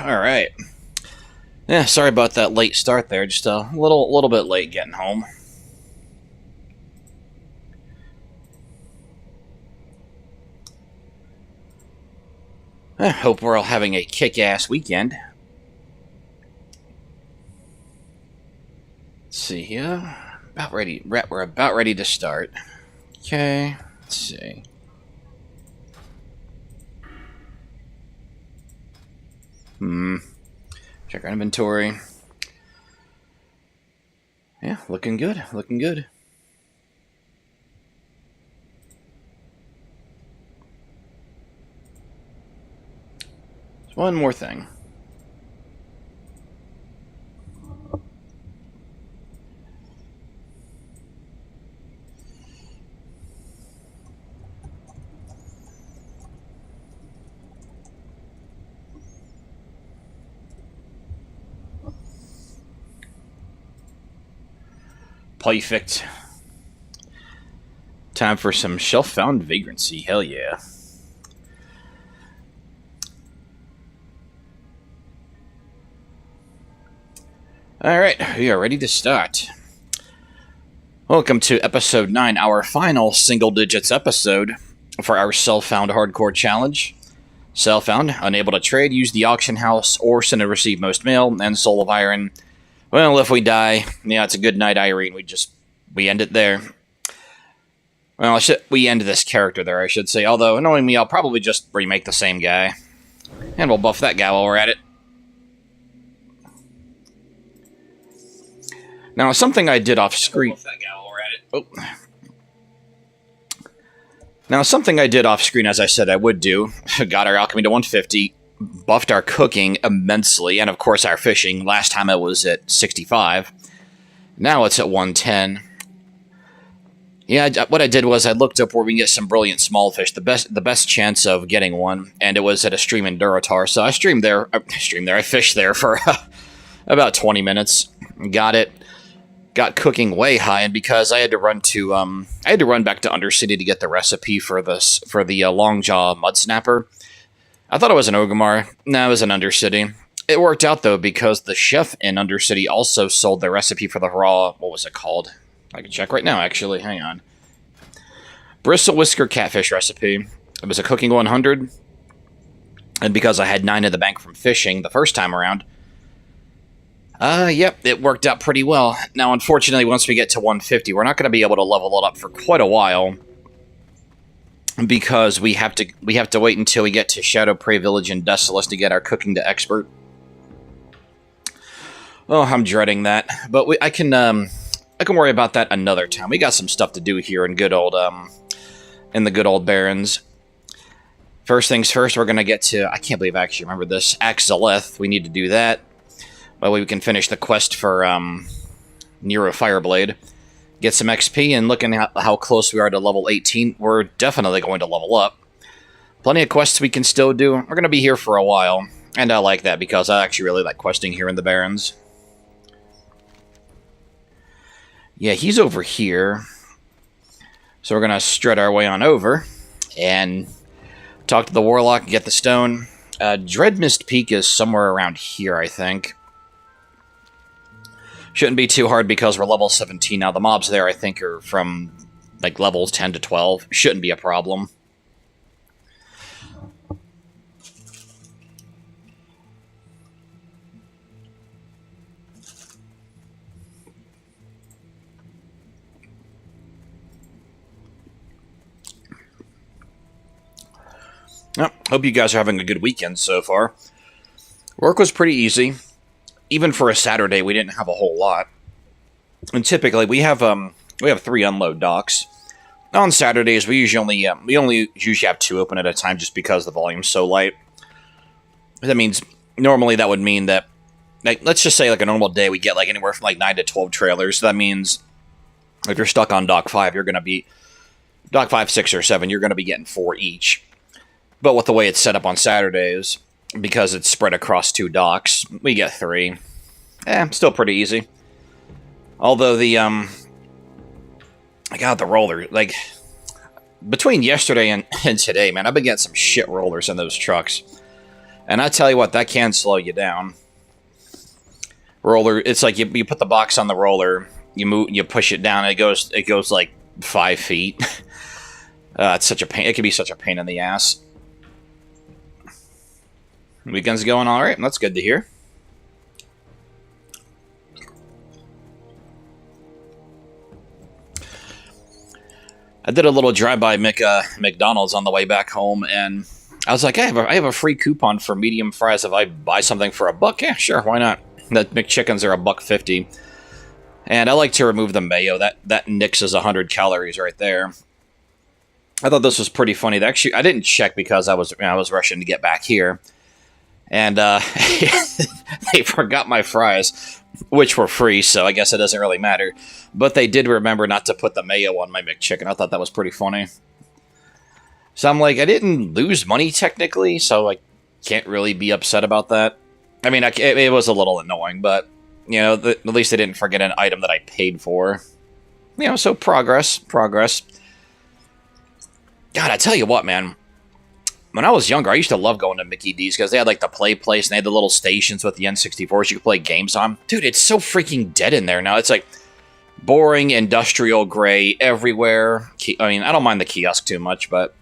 All right. Yeah, sorry about that late start there. Just a little bit late getting home. I hope we're all having a kick-ass weekend. Let's see here. About ready. We're about ready to start. Okay. Let's see. Check our inventory. Yeah, looking good. Looking good. There's one more thing. Perfect. Time for some shelf-found vagrancy. Hell yeah. Alright, we are ready to start. Welcome to episode 9, our final single digits episode for our self-found hardcore challenge. Self-found, unable to trade, use the auction house, or send and receive most mail, and Soul of Iron. Well, if we die, yeah, it's a good night, Irene. We end it there. Well, we end this character there, I should say. Although, knowing me, I'll probably just remake the same guy. And we'll buff that guy while we're at it. Now, something I did off screen. Now, something I did off screen, as I said I would do, got our alchemy to 150, buffed our cooking immensely, and of course our fishing. Last time it was at 65. Now it's at 110. Yeah, what I did was I looked up where we can get some brilliant small fish, the best chance of getting one, and it was at a stream in Duratar. So I I fished there for about 20 minutes, got it. Got cooking way high, and because I had to run back to Undercity to get the recipe for the Longjaw Mud Snapper. I thought it was an Orgrimmar. No, it was an Undercity. It worked out though because the chef in Undercity also sold the recipe for the raw. What was it called? I can check right now. Actually, hang on. Bristle Whisker Catfish recipe. It was a cooking 100, and because I had 9 in the bank from fishing the first time around. Yep, it worked out pretty well. Now, unfortunately, once we get to 150, we're not going to be able to level it up for quite a while, because we have to wait until we get to Shadow Prey Village and Desolace to get our cooking to expert. Oh, I'm dreading that, but I can worry about that another time. We got some stuff to do here in the good old Barrens. First things first, we're gonna get to. I can't believe I actually remember this. Axeleth. We need to do that. That way we can finish the quest for Nero Fireblade. Get some XP, and looking at how close we are to level 18, we're definitely going to level up. Plenty of quests we can still do. We're going to be here for a while, and I like that because I actually really like questing here in the Barrens. Yeah, he's over here. So we're going to strut our way on over and talk to the Warlock and get the stone. Dreadmist Peak is somewhere around here, I think. Shouldn't be too hard because we're level 17 now. The mobs there, I think, are from like levels 10 to 12. Shouldn't be a problem. Well, hope you guys are having a good weekend so far. Work was pretty easy. Even for a Saturday, we didn't have a whole lot. And typically, we have 3 unload docks. On Saturdays, we usually have 2 open at a time just because the volume's so light. That means normally that would mean that, like, let's just say like a normal day, we get like anywhere from like 9 to 12 trailers. So that means if you're stuck on dock 5, you're going to be dock 5, 6, or 7. You're going to be getting 4 each. But with the way it's set up on Saturdays, because it's spread across 2 docks, we get 3. Still pretty easy. Although I got the roller, like, between yesterday and today, man, I've been getting some shit rollers in those trucks. And I tell you what, that can slow you down. Roller, it's like you put the box on the roller, you push it down, and it goes like 5 feet. It's such a pain. It can be such a pain in the ass. Weekend's going all right. That's good to hear. I did a little drive-by McDonald's on the way back home, and I was like, I have a free coupon for medium fries if I buy something for $1. Yeah, sure, why not? The McChickens are $1.50, and I like to remove the mayo. That nixes 100 calories right there. I thought this was pretty funny. Actually, I didn't check because I was rushing to get back here, and they forgot my fries, which were free, so I guess it doesn't really matter. But they did remember not to put the mayo on my McChicken. I thought that was pretty funny. So I'm like, I didn't lose money technically, so I can't really be upset about that. I mean, it was a little annoying, but, you know, at least they didn't forget an item that I paid for. You know, so progress. God, I tell you what, man. When I was younger, I used to love going to Mickey D's because they had, like, the play place, and they had the little stations with the N64s you could play games on. Dude, it's so freaking dead in there now. It's, like, boring, industrial gray everywhere. I mean, I don't mind the kiosk too much, but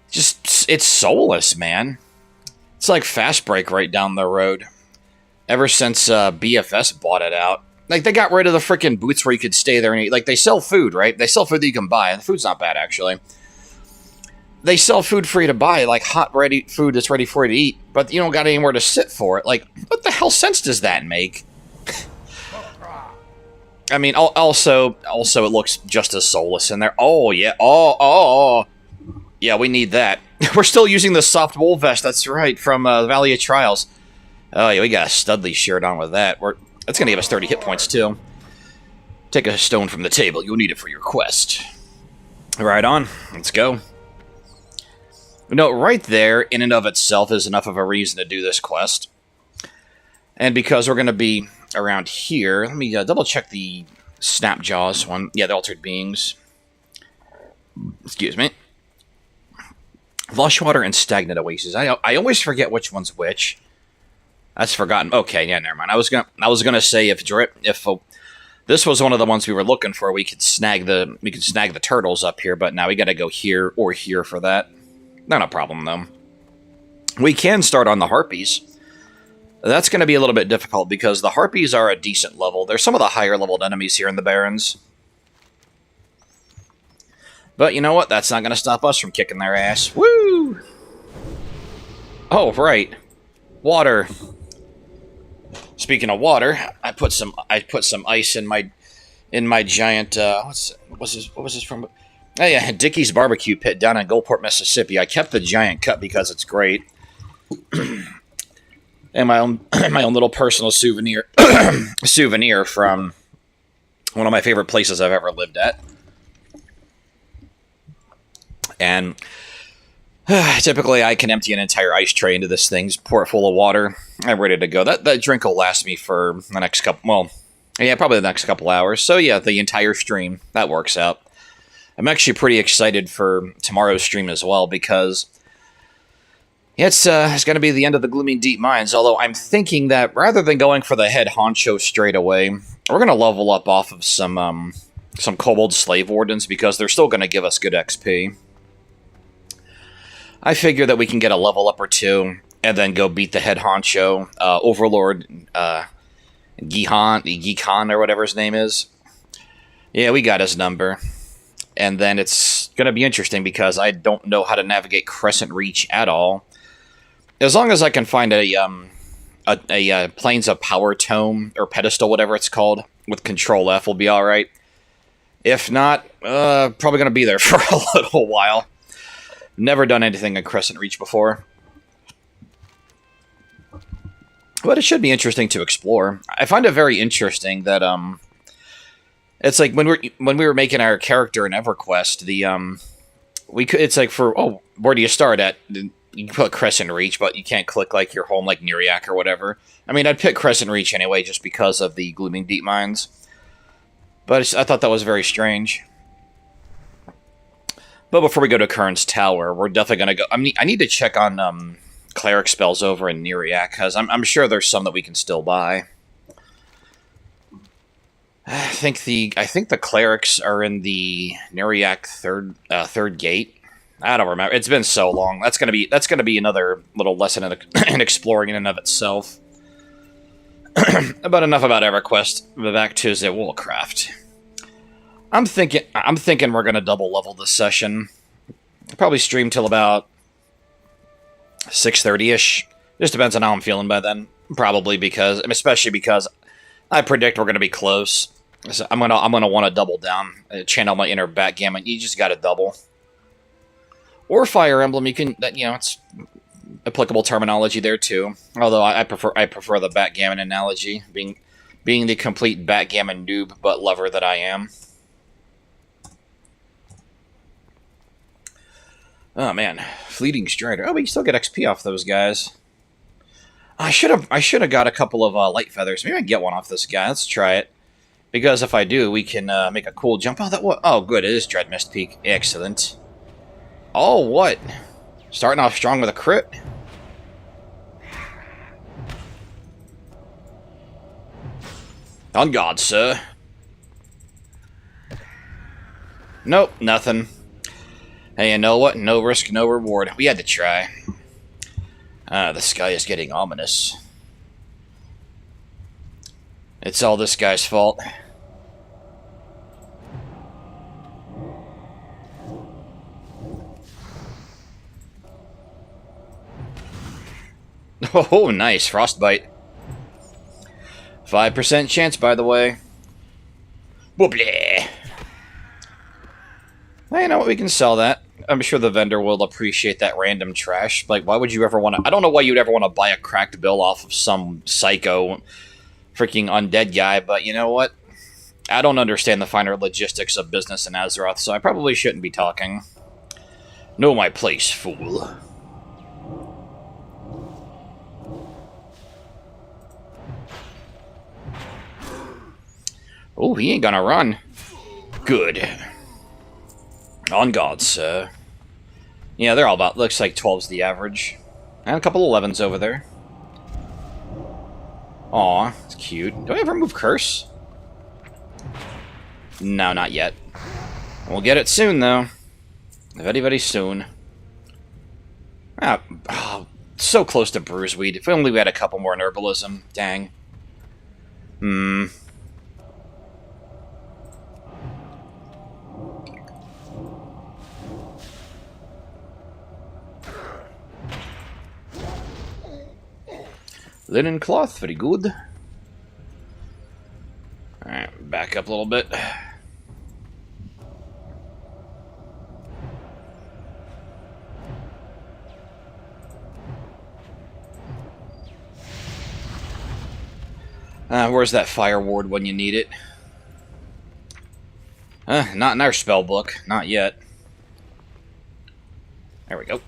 just, it's soulless, man. It's like Fast Break right down the road. Ever since BFS bought it out. Like, they got rid of the freaking booths where you could stay there and eat. Like, they sell food, right? They sell food that you can buy, and the food's not bad, actually. They sell food for you to buy, like hot, ready food that's ready for you to eat, but you don't got anywhere to sit for it. Like, what the hell sense does that make? I mean, also, it looks just as soulless in there. Oh, yeah. Oh. Yeah, we need that. We're still using the soft wool vest, that's right, from Valley of Trials. Oh, yeah, we got a Studley shirt on with that. That's going to give us 30 hit points, too. Take a stone from the table. You'll need it for your quest. Right on. Let's go. No, right there, in and of itself, is enough of a reason to do this quest. And because we're going to be around here, let me double-check the Snapjaws one. Yeah, the Altered Beings. Excuse me. Lushwater and Stagnant Oasis. I always forget which one's which. That's forgotten. Okay, yeah, never mind. I was gonna say if this was one of the ones we were looking for, we could snag the turtles up here, but now we got to go here or here for that. Not a problem though. We can start on the Harpies. That's going to be a little bit difficult because the Harpies are a decent level. They're some of the higher leveled enemies here in the Barrens. But you know what? That's not going to stop us from kicking their ass. Woo! Oh, right. Water. Speaking of water, I put some ice in my giant what was this from? Oh yeah, Dickie's barbecue pit down in Gulfport, Mississippi. I kept the giant cup because it's great. And my own little personal souvenir from one of my favorite places I've ever lived at. And typically I can empty an entire ice tray into this thing, pour it full of water. I'm ready to go. That drink will last me for the next couple, well, yeah, probably the next couple hours. So yeah, the entire stream, that works out. I'm actually pretty excited for tomorrow's stream as well because it's going to be the end of the Glooming Deep Mines, although I'm thinking that rather than going for the head honcho straight away, we're going to level up off of some Kobold Slave Wardens because they're still going to give us good XP. I figure that we can get a level up or two and then go beat the head honcho, Overlord Gihan, or whatever his name is. Yeah, we got his number. And then it's going to be interesting because I don't know how to navigate Crescent Reach at all. As long as I can find a Plains of Power tome, or pedestal, whatever it's called, with Control F, we'll be alright. If not, probably going to be there for a little while. Never done anything in Crescent Reach before. But it should be interesting to explore. I find it very interesting that, it's like when we were making our character in EverQuest, it's like where do you start at? You can put Crescent Reach, but you can't click like your home, like Neriak or whatever. I mean, I'd pick Crescent Reach anyway, just because of the Glooming Deep Mines. But I thought that was very strange. But before we go to Kern's Tower, we're definitely gonna go. I need to check on cleric spells over in Neriac, because I'm sure there's some that we can still buy. I think the clerics are in the Neriac third gate. I don't remember. It's been so long. That's gonna be another little lesson in exploring in and of itself. About enough about EverQuest. Back to the Woolcraft. I'm thinking we're gonna double level this session. Probably stream till about 6:30ish. Just depends on how I'm feeling by then. Especially because I predict we're gonna be close. So I'm gonna want to double down, channel my inner backgammon. You just got to double. Or Fire Emblem. You can, it's applicable terminology there too. Although I prefer the backgammon analogy, being the complete backgammon noob but lover that I am. Oh man, Fleeting Strider. Oh, but you still get XP off those guys. I should have got a couple of light feathers. Maybe I can get one off this guy. Let's try it. Because if I do, we can make a cool jump. Oh, good. It is Dreadmist Peak. Excellent. Oh, what? Starting off strong with a crit? On God, sir. Nope, nothing. Hey, you know what? No risk, no reward. We had to try. The sky is getting ominous. It's all this guy's fault. Oh, nice. Frostbite. 5% chance, by the way. Whooplee. Well, you know what? We can sell that. I'm sure the vendor will appreciate that random trash. Like, why would you ever want to... I don't know why you'd ever want to buy a cracked bill off of some psycho freaking undead guy, but you know what? I don't understand the finer logistics of business in Azeroth, so I probably shouldn't be talking. Know my place, fool. Oh, he ain't gonna run. Good. On God, sir. Yeah, they're all about... Looks like 12's the average. And a couple of 11s over there. Aw, it's cute. Do I ever move Curse? No, not yet. We'll get it soon, though. Very, very soon. Oh, so close to Bruiseweed. If only we had a couple more in Herbalism. Dang. Linen cloth, very good. Alright, back up a little bit. Where's that fire ward when you need it? Not in our spell book. Not yet. There we go.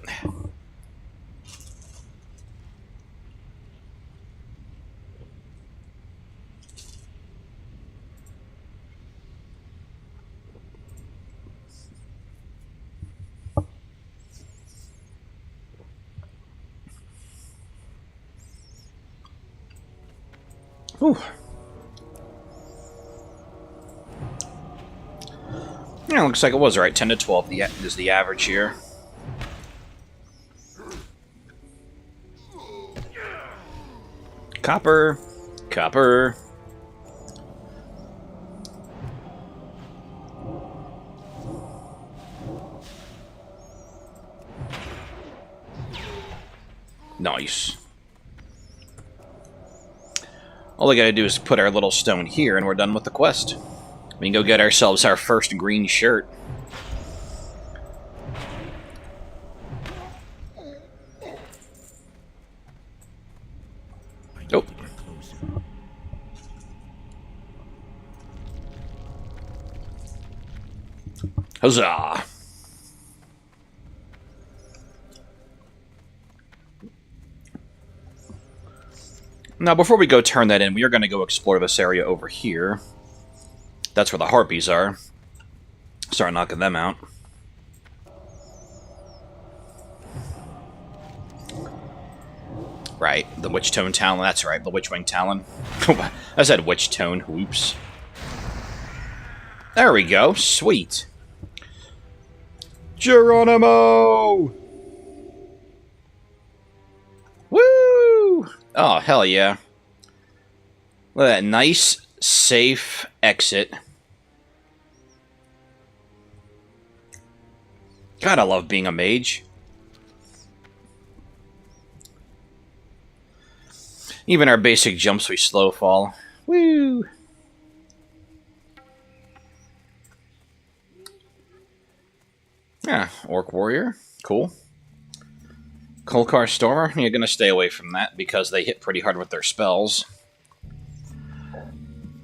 Whew. Yeah, looks like it was right. 10 to 12 is the average here. Copper. Copper. Nice. All we gotta do is put our little stone here, and we're done with the quest. We can go get ourselves our first green shirt. Oh. Huzzah! Now, before we go turn that in, we are going to go explore this area over here. That's where the harpies are. Start knocking them out. Right, the Witch Tone Talon, that's right, the Witch Wing Talon. I said Witch Tone, whoops. There we go, sweet. Geronimo! Woo! Oh, hell yeah. Look at that nice, safe exit. God, I love being a mage. Even our basic jumps, we slow fall. Woo! Yeah, Orc Warrior. Cool. Kolkar Stormer. You're going to stay away from that because they hit pretty hard with their spells.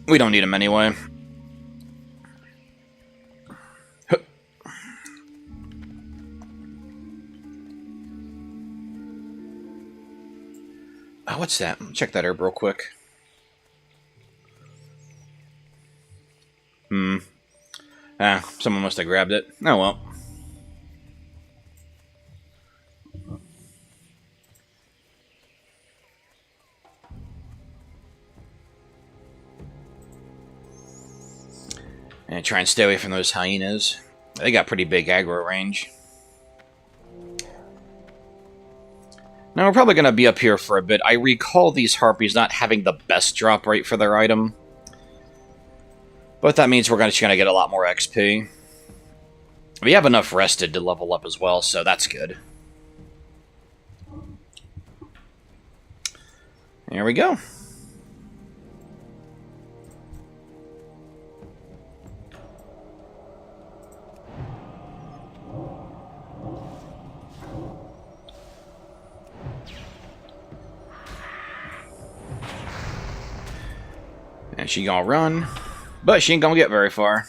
We don't need them anyway. Oh, what's that? Check that herb real quick. Someone must have grabbed it. Oh well. And try and stay away from those hyenas. They got pretty big aggro range. Now we're probably going to be up here for a bit. I recall these harpies not having the best drop rate for their item. But that means we're just going to get a lot more XP. We have enough rested to level up as well, so that's good. There we go. And she gonna run, but she ain't gonna get very far.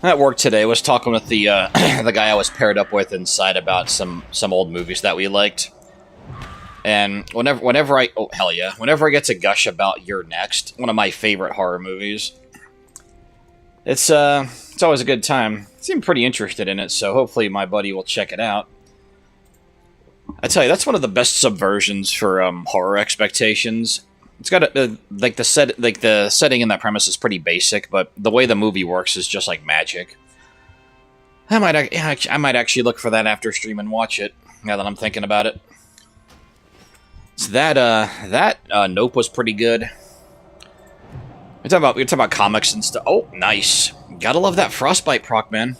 That worked today. Was talking with the the guy I was paired up with inside about some old movies that we liked. And whenever I whenever I get to gush about You're Next, one of my favorite horror movies, it's always a good time. I seem pretty interested in it, so hopefully my buddy will check it out. I tell you, that's one of the best subversions for horror expectations. It's got the setting in that premise is pretty basic, but the way the movie works is just like magic. I might actually look for that after stream and watch it. Now that I'm thinking about it, so that Nope was pretty good. We're talking about comics and stuff. Oh, nice! Gotta love that frostbite proc, man.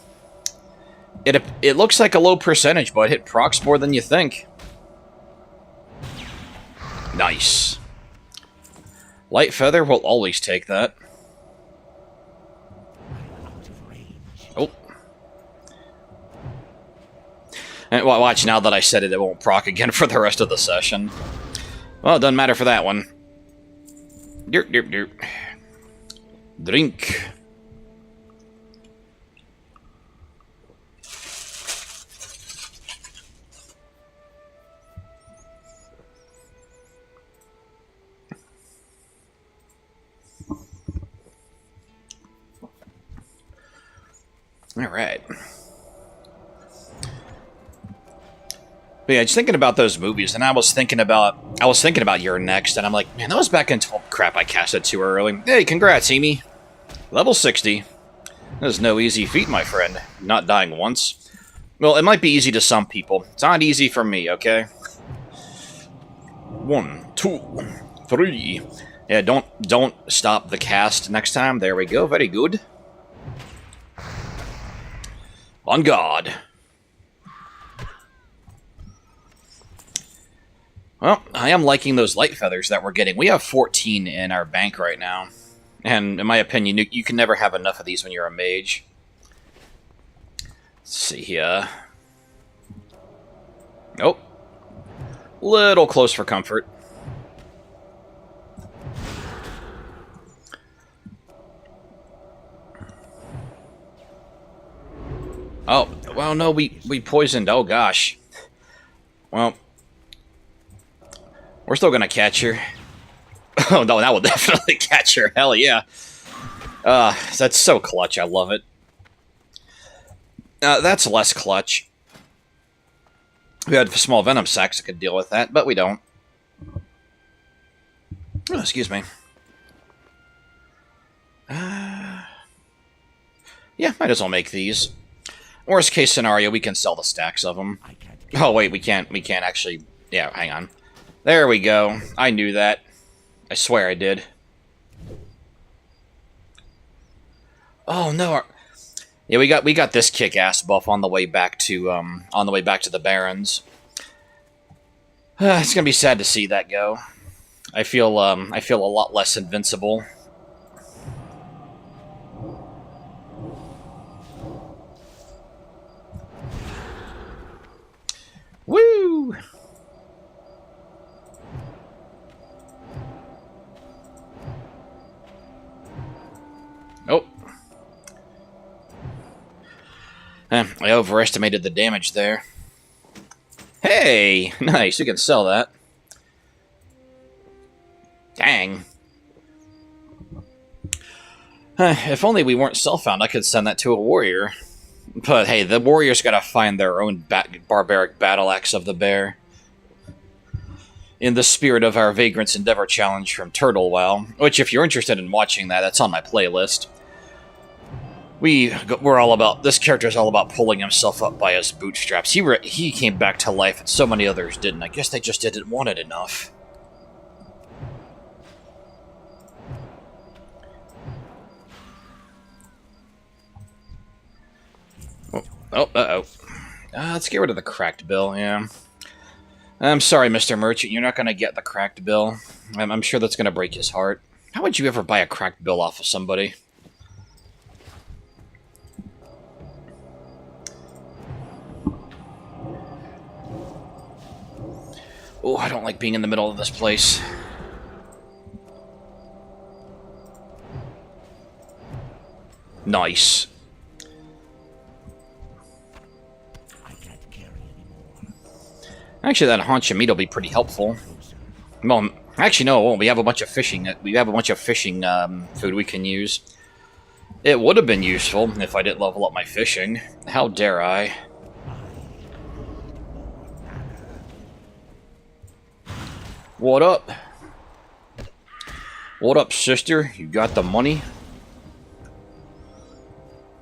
It looks like a low percentage, but it procs more than you think. Nice. Light feather will always take that. Oh. And watch, now that I said it, it won't proc again for the rest of the session. Well, it doesn't matter for that one. Derp, derp, derp. Drink. All right. But yeah, just thinking about those movies, and I was thinking about You're Next, and I'm like, man, that was back in... Oh, crap, I cast it too early. Hey, congrats, Amy. Level 60. That is no easy feat, my friend. Not dying once. Well, it might be easy to some people. It's not easy for me, okay? 1, 2, 3. Yeah, don't stop the cast next time. There we go. Very good. On guard. Well, I am liking those light feathers that we're getting. We have 14 in our bank right now. And in my opinion, you can never have enough of these when you're a mage. Let's see here. Oh. Little close for comfort. Oh, well, no, we poisoned. Oh, gosh. Well, we're still going to catch her. Oh, no, that will definitely catch her. Hell yeah. That's so clutch. I love it. That's less clutch. We had small venom sacs that could deal with that, but we don't. Oh, excuse me. Yeah, might as well make these. Worst case scenario, we can sell the stacks of them. Oh, wait, we can't actually... Yeah, hang on. There we go. I knew that. I swear I did. Oh, no. Yeah, we got this kick-ass buff on the way back to, the Barrens. It's gonna be sad to see that go. I feel a lot less invincible. Woo! Oh. I overestimated the damage there. Hey! Nice, you can sell that. Dang. If only we weren't self-found, I could send that to a warrior. But hey, the warriors gotta find their own barbaric battle axe of the bear. In the spirit of our Vagrant's Endeavor challenge from Turtle WoW, which if you're interested in watching that, that's on my playlist. We're all about, this character's all about pulling himself up by his bootstraps. He came back to life and so many others didn't. I guess they just didn't want it enough. Let's get rid of the cracked bill, yeah. I'm sorry, Mr. Merchant, you're not going to get the cracked bill. I'm sure that's going to break his heart. How would you ever buy a cracked bill off of somebody? Oh, I don't like being in the middle of this place. Nice. Actually, that haunch meat will be pretty helpful. Well, actually, no, it won't. We have a bunch of fishing. Food we can use. It would have been useful if I didn't level up my fishing. How dare I? What up? What up, sister? You got the money?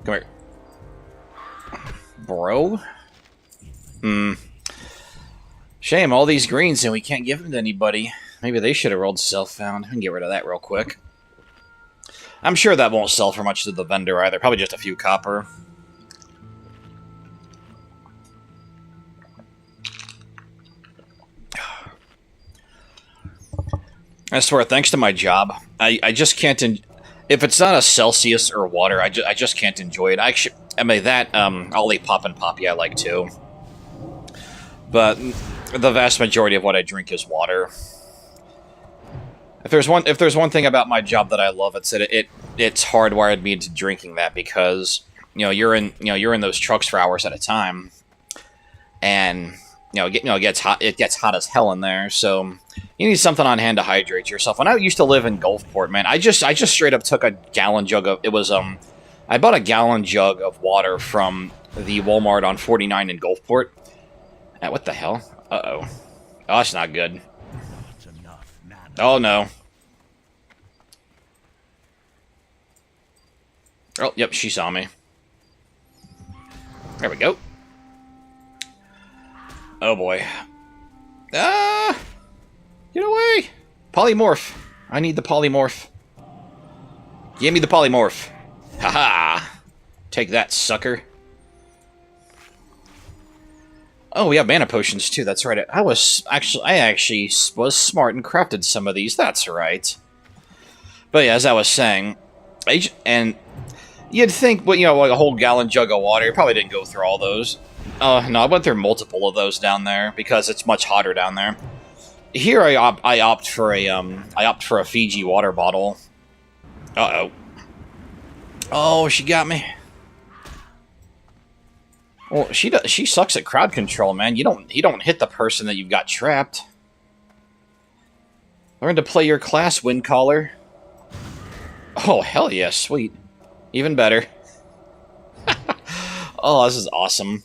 Come here. Bro? Shame, all these greens and we can't give them to anybody. Maybe they should have rolled self-found. I can get rid of that real quick. I'm sure that won't sell for much to the vendor either. Probably just a few copper. I swear, thanks to my job, I just can't... If it's not a Celsius or water, I just can't enjoy it. I mean, I'll eat Pop and Poppy I like too. But the vast majority of what I drink is water. If there's one thing about my job that I love, it's that it's hardwired me into drinking that, because you're in those trucks for hours at a time, and it gets hot as hell in there, so you need something on hand to hydrate yourself. When I used to live in Gulfport, man, I just straight up took a gallon jug of I bought a gallon jug of water from the Walmart on 49 in Gulfport. What the hell? Uh-oh. Oh, that's not good. Oh, no. Oh, yep, she saw me. There we go. Oh, boy. Ah! Get away! Polymorph. I need the polymorph. Give me the polymorph. Haha! Take that, sucker. Oh, we have mana potions too. That's right. I actually was smart and crafted some of these. That's right. But yeah, as I was saying, and you'd think, well, like a whole gallon jug of water. You probably didn't go through all those. No, I went through multiple of those down there because it's much hotter down there. Here, I opt for a Fiji water bottle. Uh-oh. Oh, she got me. Well, she sucks at crowd control, man. You don't hit the person that you've got trapped. Learn to play your class, Windcaller. Oh, hell yeah, sweet. Even better. Oh, this is awesome.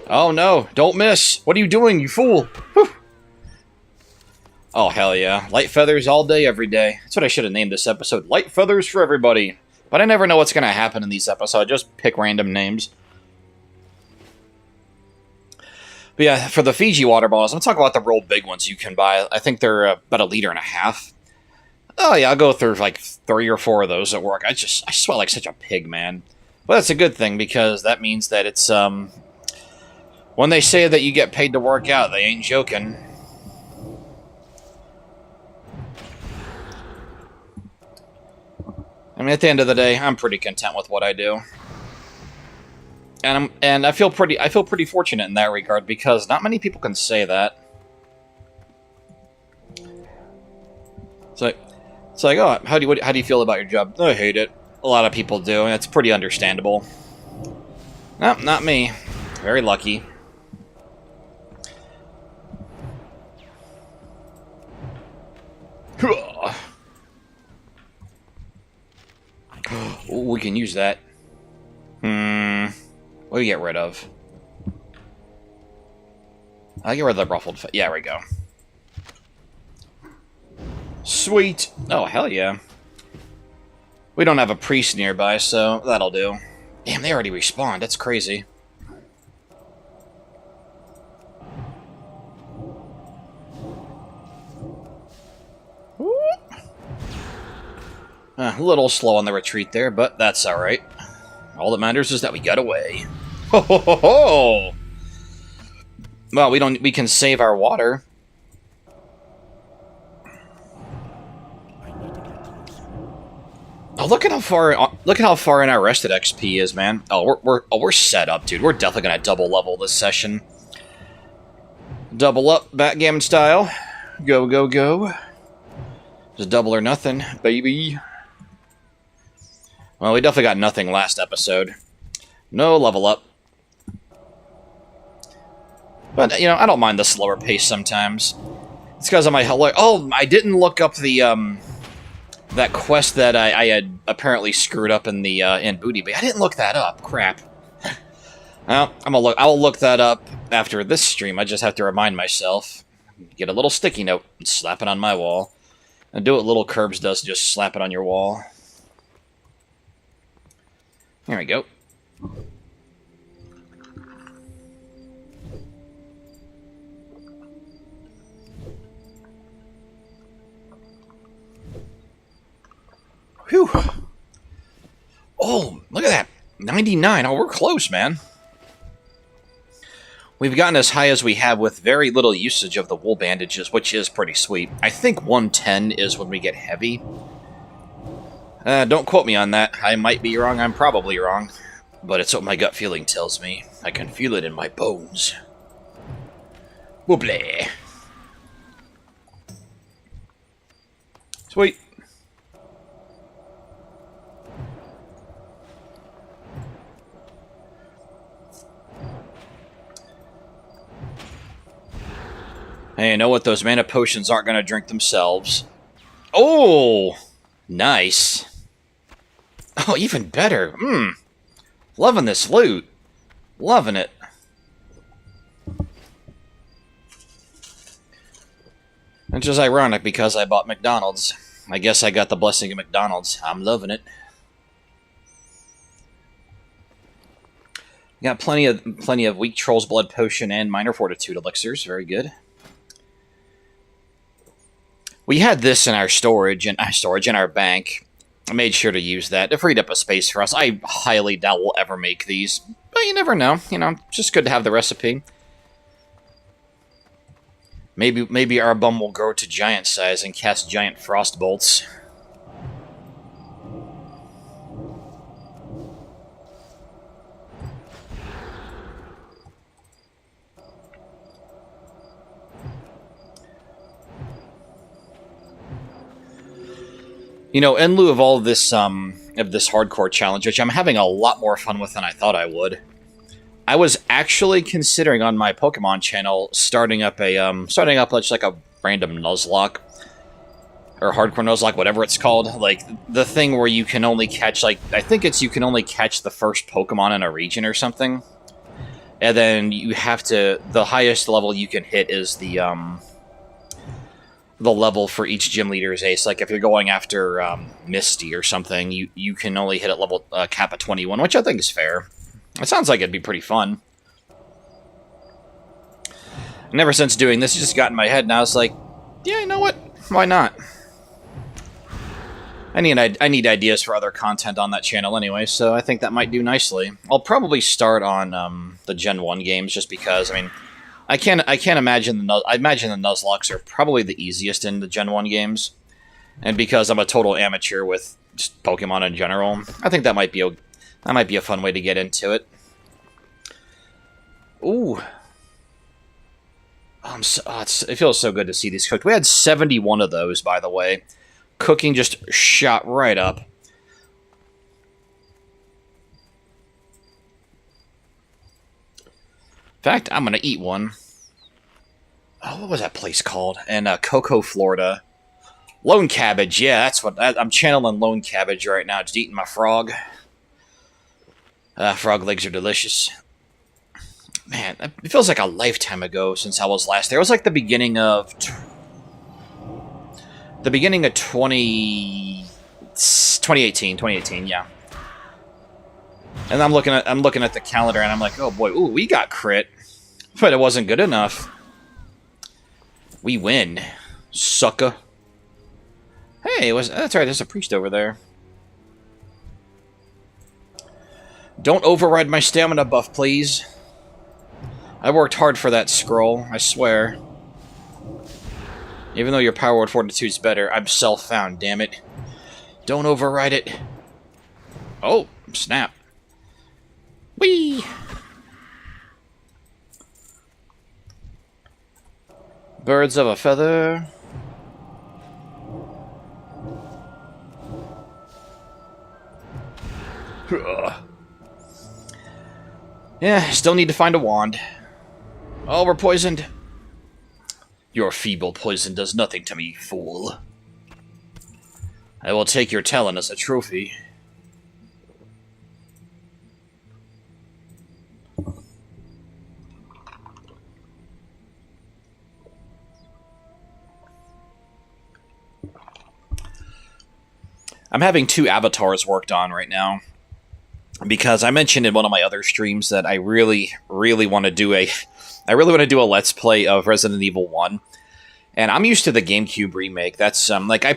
Oh no, don't miss! What are you doing, you fool? Whew. Oh, hell yeah. Light feathers all day, every day. That's what I should have named this episode. Light feathers for everybody. But I never know what's going to happen in these episodes. I just pick random names. But yeah, for the Fiji water bottles, I'm talking about the real big ones you can buy. I think they're about 1.5 liters. Oh yeah, I'll go through like 3 or 4 of those at work. I sweat like such a pig, man. But that's a good thing, because that means that it's, when they say that you get paid to work out, they ain't joking. I mean, at the end of the day, I'm pretty content with what I do. And I feel pretty fortunate in that regard, because not many people can say that. It's like, oh, how do you feel about your job? I hate it. A lot of people do, and it's pretty understandable. No, not me. Very lucky. Ooh, we can use that. What do we get rid of? I'll get rid of the ruffled. Yeah, there we go. Sweet. Oh, hell yeah. We don't have a priest nearby, so that'll do. Damn, they already respawned. That's crazy. A little slow on the retreat there, but that's alright. All that matters is that we got away. Ho ho ho ho! Well, we can save our water. Oh, look at how far in our rested XP is, man. Oh, we're set up, dude. We're definitely gonna double level this session. Double up, backgammon style. Go, go, go. Just double or nothing, baby. Well, we definitely got nothing last episode. No level up. But, you know, I don't mind the slower pace sometimes. It's because of my... Oh, I didn't look up the, that quest that I had apparently screwed up in the, in Booty Bay. I didn't look that up. Crap. Well, I'll look that up after this stream. I just have to remind myself. Get a little sticky note and slap it on my wall. And do what Little Curbs does, just slap it on your wall. There we go. Whew. Oh, look at that. 99. Oh, we're close, man. We've gotten as high as we have with very little usage of the wool bandages, which is pretty sweet. I think 110 is when we get heavy. Don't quote me on that. I might be wrong. I'm probably wrong. But it's what my gut feeling tells me. I can feel it in my bones. Woobleh. Sweet. Hey, you know what? Those mana potions aren't going to drink themselves. Oh! Nice. Oh, even better. Loving this loot. Loving it. Which is ironic because I bought McDonald's. I guess I got the blessing of McDonald's. I'm loving it. Got plenty of weak troll's blood potion and minor fortitude elixirs. Very good. We had this in our storage in our bank. I made sure to use that. It freed up a space for us. I highly doubt we'll ever make these, but you never know. You know, just good to have the recipe. Maybe our bum will grow to giant size and cast giant frost bolts. You know, in lieu of all of this hardcore challenge, which I'm having a lot more fun with than I thought I would, I was actually considering on my Pokemon channel starting up just like a random Nuzlocke. Or Hardcore Nuzlocke, whatever it's called. Like, the thing where you can only catch, like, I think it's you can only catch the first Pokemon in a region or something. And then you have to, the highest level you can hit is the level for each gym leader's ace. Like, if you're going after Misty or something, you can only hit at level cap of 21, which I think is fair. It sounds like it'd be pretty fun. And ever since doing this, it just got in my head, and I was like, yeah, you know what? Why not? I need ideas for other content on that channel anyway, so I think that might do nicely. I'll probably start on the Gen 1 games, just because, I mean, I can't imagine I imagine the Nuzlocks are probably the easiest in the Gen 1 games. And because I'm a total amateur with just Pokemon in general, I think that might be a fun way to get into it. Ooh. It feels so good to see these cooked. We had 71 of those, by the way. Cooking just shot right up. In fact, I'm going to eat one. Oh, what was that place called? In Cocoa, Florida. Lone Cabbage, yeah, that's what... I'm channeling Lone Cabbage right now, just eating my frog. Frog legs are delicious. Man, it feels like a lifetime ago since I was last there. It was like the beginning of... The beginning of 2018, yeah. And I'm looking at the calendar, and I'm like, oh boy, ooh, we got crit, but it wasn't good enough. We win, sucker. Hey, that's right. There's a priest over there. Don't override my stamina buff, please. I worked hard for that scroll, I swear. Even though your power word fortitude's better, I'm self-found, damn it. Don't override it. Oh, snap. Whee! Birds of a feather. Yeah, still need to find a wand. Oh, we're poisoned. Your feeble poison does nothing to me, fool. I will take your talent as a trophy. I'm having 2 avatars worked on right now. Because I mentioned in one of my other streams that I really want to do a Let's Play of Resident Evil 1, and I'm used to the GameCube remake. That's like I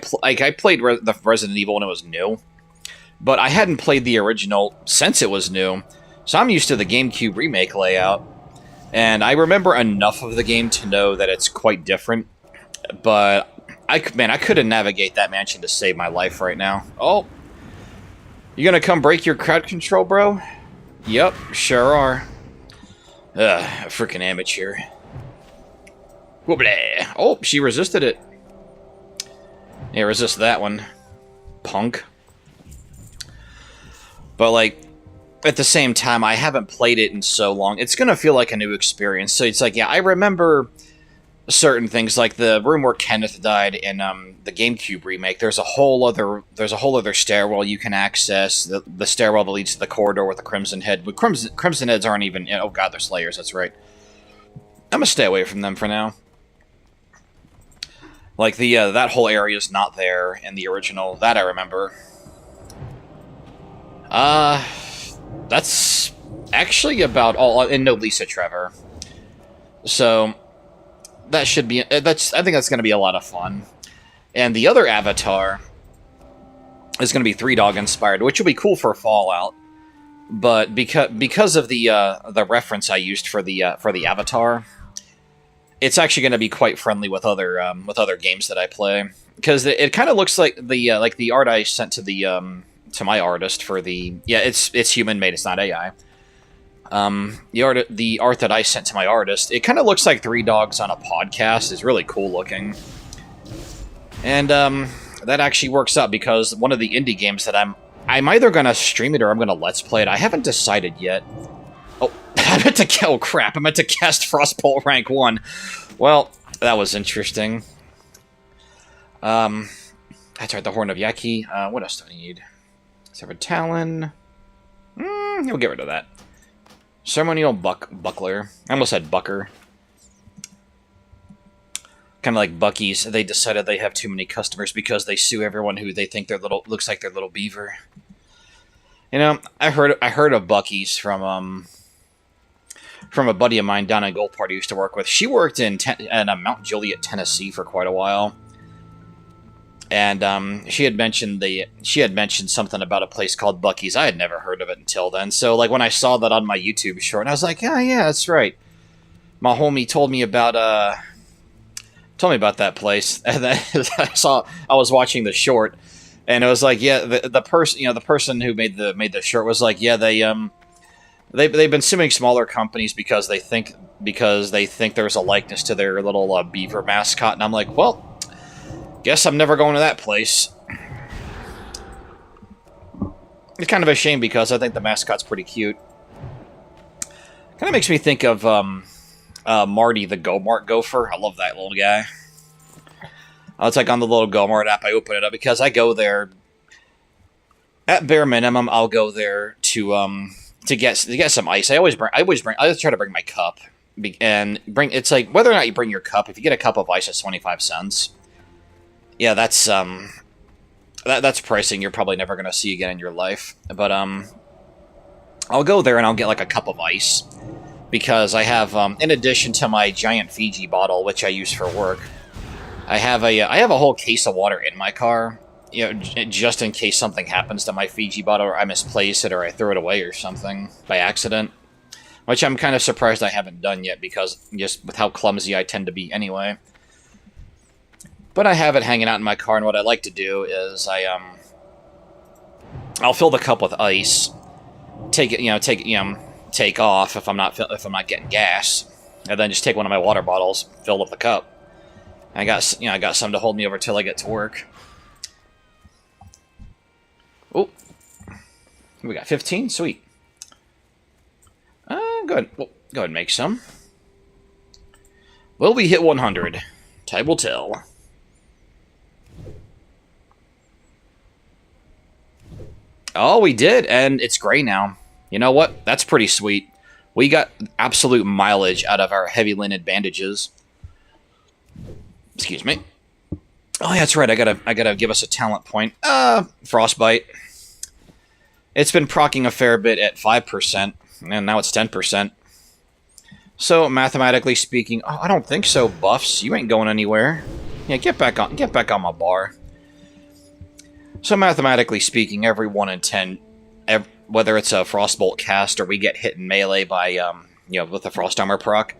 played the Resident Evil when it was new, but I hadn't played the original since it was new, so I'm used to the GameCube remake layout, and I remember enough of the game to know that it's quite different. But I couldn't navigate that mansion to save my life right now. Oh, you gonna come break your crowd control, bro? Yep, sure are. Freaking amateur. Whoobly. Oh, she resisted it. Yeah, resist that one. Punk. But, like, at the same time, I haven't played it in so long. It's gonna feel like a new experience. So it's like, yeah, I remember certain things, like the room where Kenneth died in the GameCube remake. There's a whole other stairwell you can access. The stairwell that leads to the corridor with the Crimson Head. But Crimson Heads aren't even... Oh god, they're Slayers, that's right. I'm gonna stay away from them for now. Like, that whole area is not there in the original. That I remember. That's actually about all... And no Lisa Trevor. So... that should be... I think that's going to be a lot of fun. And the other avatar is going to be 3-Dog inspired, which will be cool for Fallout. But because of the reference I used for the avatar, it's actually going to be quite friendly with other games that I play. Because it kind of looks like the art I sent to to my artist for the... Yeah, it's human made. It's not AI. The art that I sent to my artist, it kind of looks like 3-Dogs on a podcast. It's really cool looking. And, that actually works out because one of the indie games that I'm either gonna stream it or I'm gonna Let's Play it. I haven't decided yet. Oh, I meant to... Oh, crap. I meant to cast Frostbolt rank 1. Well, that was interesting. That's right, the Horn of Yaki. What else do I need? Severed Talon. We'll get rid of that. Ceremonial Buckler. I almost said Bucker. Kind of like Bucky's. They decided they have too many customers because they sue everyone who they think looks like their little beaver. You know, I heard of Bucky's from a buddy of mine down in Gold Party I used to work with. She worked in Mount Juliet, Tennessee for quite a while. And she had mentioned something about a place called Bucky's. I had never heard of it until then. So like when I saw that on my YouTube short, I was like, yeah, that's right. My homie told me about that place. And then I was watching the short, and it was like, yeah, the person who made the short was like, yeah, they've been suing smaller companies because they think there's a likeness to their little beaver mascot, and I'm like, well, guess I'm never going to that place. It's kind of a shame because I think the mascot's pretty cute. Kind of makes me think of Marty the Go-Mart gopher. I love that little guy. It's like on the little Go-Mart app, I open it up because I go there. At bare minimum, I'll go there to get some ice. I always try to bring my cup and bring. It's like whether or not you bring your cup. If you get a cup of ice, it's 25 cents. Yeah, that's pricing you're probably never gonna see again in your life. But I'll go there and I'll get like a cup of ice because I have in addition to my giant Fiji bottle, which I use for work, I have a whole case of water in my car. You know, just in case something happens to my Fiji bottle, or I misplace it, or I throw it away, or something by accident. Which I'm kind of surprised I haven't done yet because just with how clumsy I tend to be anyway. But I have it hanging out in my car, and what I like to do is I'll fill the cup with ice, take off if I'm not getting gas, and then just take one of my water bottles, fill up the cup. I got some to hold me over till I get to work. Oh, we got 15, sweet. Good. Well, go ahead and make some. Will we hit 100? Time will tell. Oh, we did, and it's gray now. You know what? That's pretty sweet. We got absolute mileage out of our heavy linen bandages. Excuse me. Oh, yeah, that's right. I gotta give us a talent point. Frostbite. It's been proccing a fair bit at 5%, and now it's 10%. So, mathematically speaking, oh, I don't think so, Buffs. You ain't going anywhere. Yeah, get back on my bar. So mathematically speaking, every 1 in 10, whether it's a Frostbolt cast or we get hit in melee by, with the Frost Armor proc,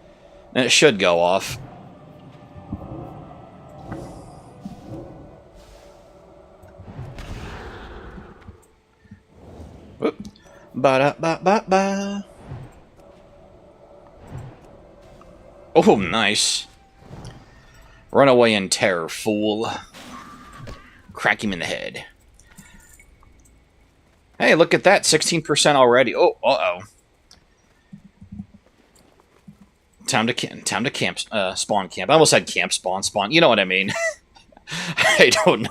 then it should go off. Whoop. Ba-da-ba-ba-ba. Oh, nice. Run away in terror, fool. Crack him in the head. Hey, look at that. 16% already. Oh, uh-oh. Time to camp, spawn camp. I almost said camp spawn. You know what I mean. I don't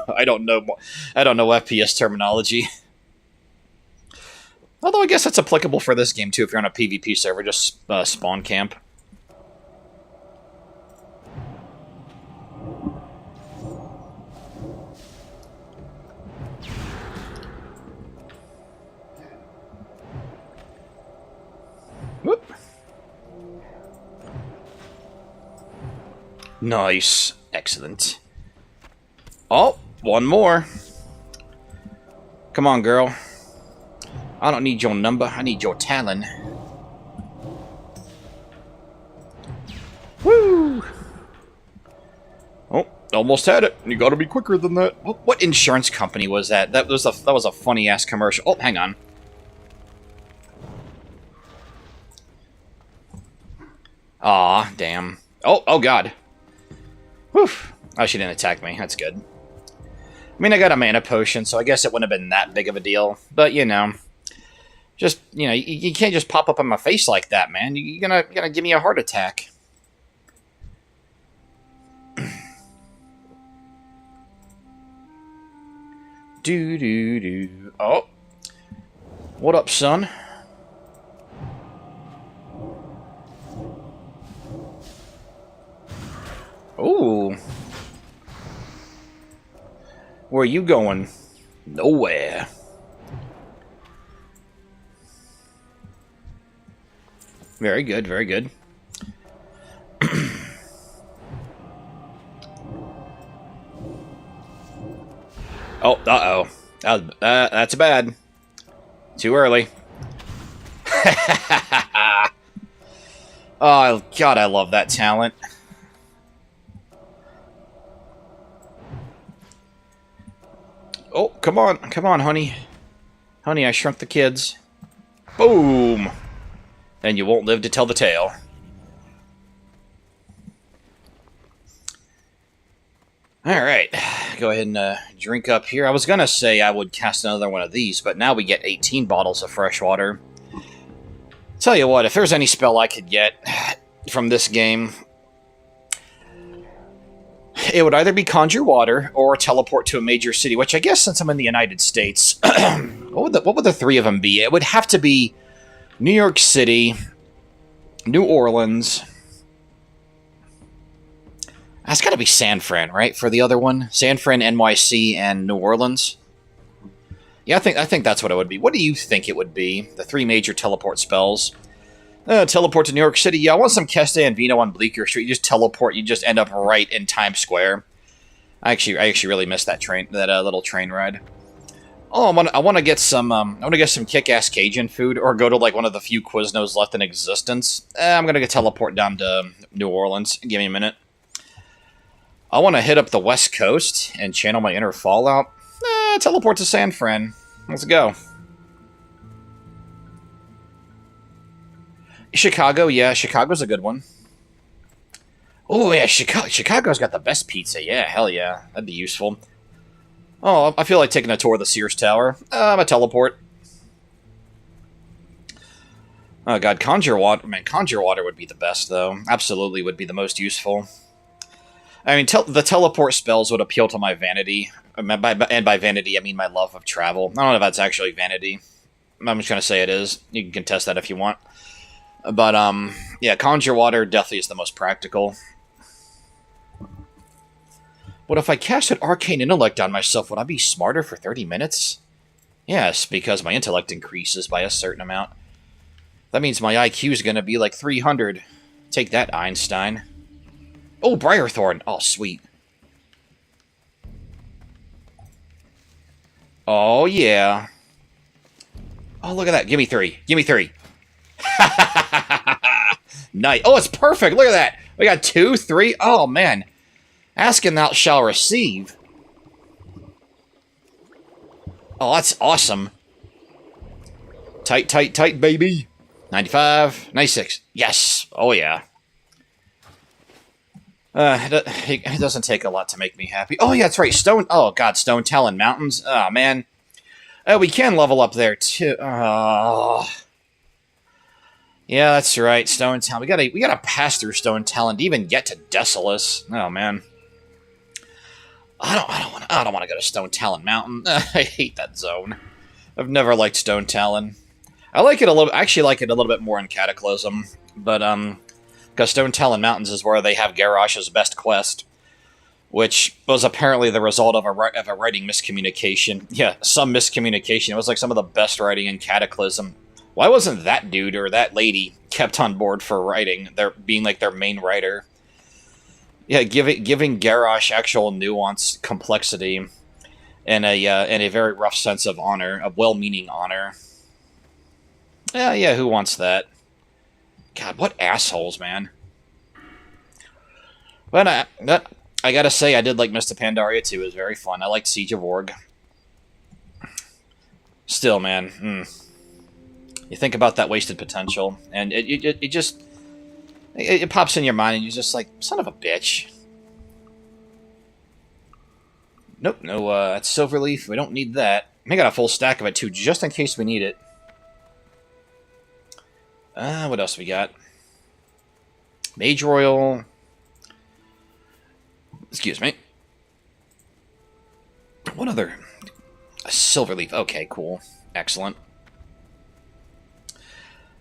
know FPS terminology. Although I guess that's applicable for this game too if you're on a PvP server, just spawn camp. Whoop. Nice. Excellent. Oh, one more. Come on, girl. I don't need your number. I need your talent. Woo! Oh, almost had it. You gotta be quicker than that. What insurance company was that? That was a funny-ass commercial. Oh, hang on. Aw, damn. Oh, God. Whew. Oh, she didn't attack me. That's good. I mean, I got a mana potion, so I guess it wouldn't have been that big of a deal. But, just, you can't just pop up on my face like that, man. You're gonna give me a heart attack. Do do do. Oh, what up, son? Ooh, where are you going? Nowhere. Very good, very good. Oh, uh-oh. That's bad. Too early. Oh, God, I love that talent. Oh, come on. Come on, honey. Honey, I shrunk the kids. Boom! And you won't live to tell the tale. Alright, go ahead and drink up here. I was gonna say I would cast another one of these, but now we get 18 bottles of fresh water. Tell you what, if there's any spell I could get from this game, it would either be Conjure Water or Teleport to a major city, which I guess since I'm in the United States, what would the three of them be? It would have to be New York City, New Orleans. That's got to be San Fran, right? For the other one, San Fran, NYC, and New Orleans. Yeah, I think that's what it would be. What do you think it would be? The three major teleport spells. Teleport to New York City. Yeah, I want some Keste and Vino on Bleecker Street. You just teleport. You just end up right in Times Square. I actually really missed that little train ride. Oh, I want to get some kick-ass Cajun food, or go to like one of the few Quiznos left in existence. I'm gonna teleport down to New Orleans. Give me a minute. I want to hit up the West Coast and channel my inner Fallout. Teleport to San Fran. Let's go. Chicago, yeah, Chicago's a good one. Oh, yeah, Chicago's got the best pizza. Yeah, hell yeah. That'd be useful. Oh, I feel like taking a tour of the Sears Tower. I'm a teleport. Oh, God, Conjure Water. Man, Conjure Water would be the best, though. Absolutely would be the most useful. I mean, the teleport spells would appeal to my vanity. And by vanity, I mean my love of travel. I don't know if that's actually vanity. I'm just going to say it is. You can contest that if you want. But, yeah, Conjure Water definitely is the most practical. What if I casted Arcane Intellect on myself? Would I be smarter for 30 minutes? Yes, because my intellect increases by a certain amount. That means my IQ is going to be like 300. Take that, Einstein. Oh, Briarthorn. Oh, sweet. Oh, yeah. Oh, look at that. Give me 3. Give me 3. Nice. Oh, it's perfect. Look at that. We got 2, 3. Oh, man. Ask and thou shalt receive. Oh, that's awesome. Tight, tight, tight, baby. 95. 96. Yes. Oh, yeah. It doesn't take a lot to make me happy. Oh, yeah, that's right. Oh, God, Stone Talon Mountains. Oh, man. We can level up there, too. Oh. Yeah, that's right. Stone Talon. We gotta pass through Stone Talon to even get to Desolus. Oh, man. I don't want to go to Stone Talon Mountain. I hate that zone. I've never liked Stone Talon. I actually like it a little bit more in Cataclysm, but, because Stone Talon Mountains is where they have Garrosh's best quest, which was apparently the result of a writing miscommunication. Yeah, some miscommunication. It was like some of the best writing in Cataclysm. Why wasn't that dude or that lady kept on board for writing? They're being like their main writer. Yeah, giving Garrosh actual nuance, complexity, and a very rough sense of honor, a well-meaning honor. Yeah, who wants that? God, what assholes, man. But I gotta say, I did like Mist of Pandaria too. It was very fun. I liked Siege of Org. Still, man, you think about that wasted potential, and it just pops in your mind, and you're just like, son of a bitch. Nope, no, that's Silverleaf. We don't need that. I got a full stack of it too, just in case we need it. What else we got? Mage Royal. Excuse me. What other Silverleaf. Okay, cool. Excellent.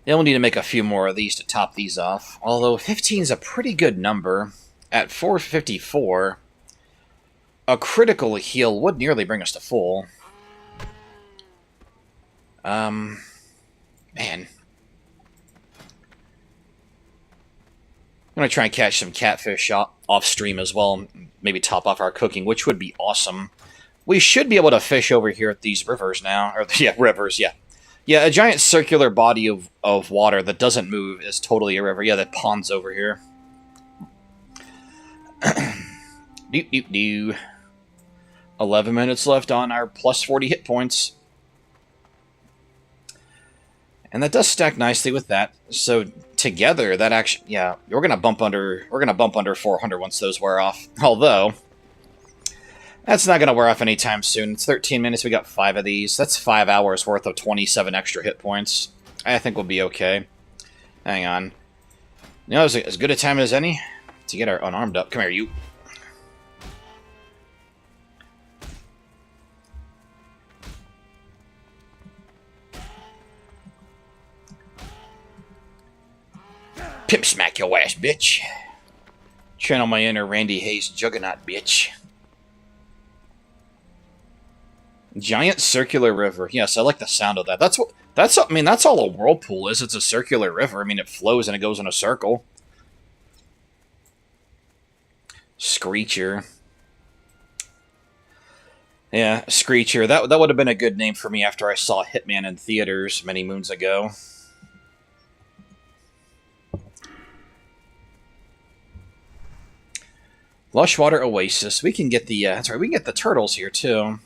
Then we'll need to make a few more of these to top these off. Although 15 is a pretty good number. At 454, a critical heal would nearly bring us to full. Man. I'm going to try and catch some catfish off stream as well. Maybe top off our cooking, which would be awesome. We should be able to fish over here at these rivers now. Or, yeah, rivers, yeah. Yeah, a giant circular body of water that doesn't move is totally a river. Yeah, that pond's over here. Doop, doop, doo. 11 minutes left on our plus 40 hit points. And that does stack nicely with that. So together, that actually, yeah, we're gonna bump under 400 once those wear off. Although that's not gonna wear off anytime soon. It's 13 minutes. We got 5 of these. That's 5 hours worth of 27 extra hit points. I think we'll be okay. Hang on. You know, as good a time as any to get our unarmed up. Come here, you. Pimp smack your ass, bitch. Channel my inner Randy Hayes juggernaut, bitch. Giant circular river. Yes, I like the sound of that. I mean, that's all a whirlpool is. It's a circular river. I mean, it flows and it goes in a circle. Screecher. Yeah, Screecher. That would have been a good name for me after I saw Hitman in theaters many moons ago. Lushwater Oasis. We can get the that's right. We can get the turtles here too.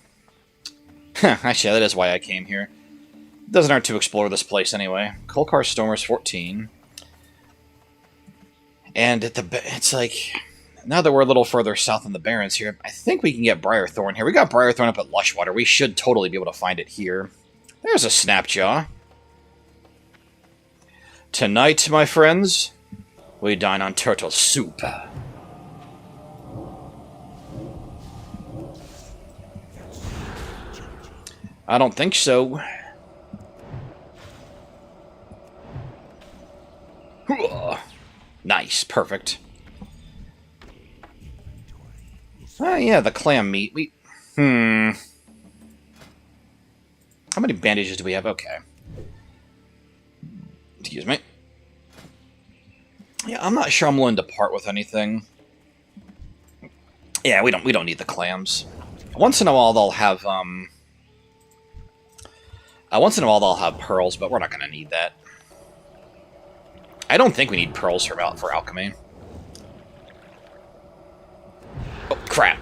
Actually, that is why I came here. It doesn't hurt to explore this place anyway. Kolkar Stormers 14. And it's like now that we're a little further south in the Barrens here, I think we can get Briarthorn here. We got Briarthorn up at Lushwater. We should totally be able to find it here. There's a Snapjaw. Tonight, my friends, we dine on turtle soup. I don't think so. Nice, perfect. Oh yeah, the clam meat. How many bandages do we have? Okay. Excuse me. Yeah, I'm not sure I'm willing to part with anything. Yeah, we don't need the clams. Once in a while they'll have pearls, but we're not going to need that. I don't think we need pearls for alchemy. Oh, crap.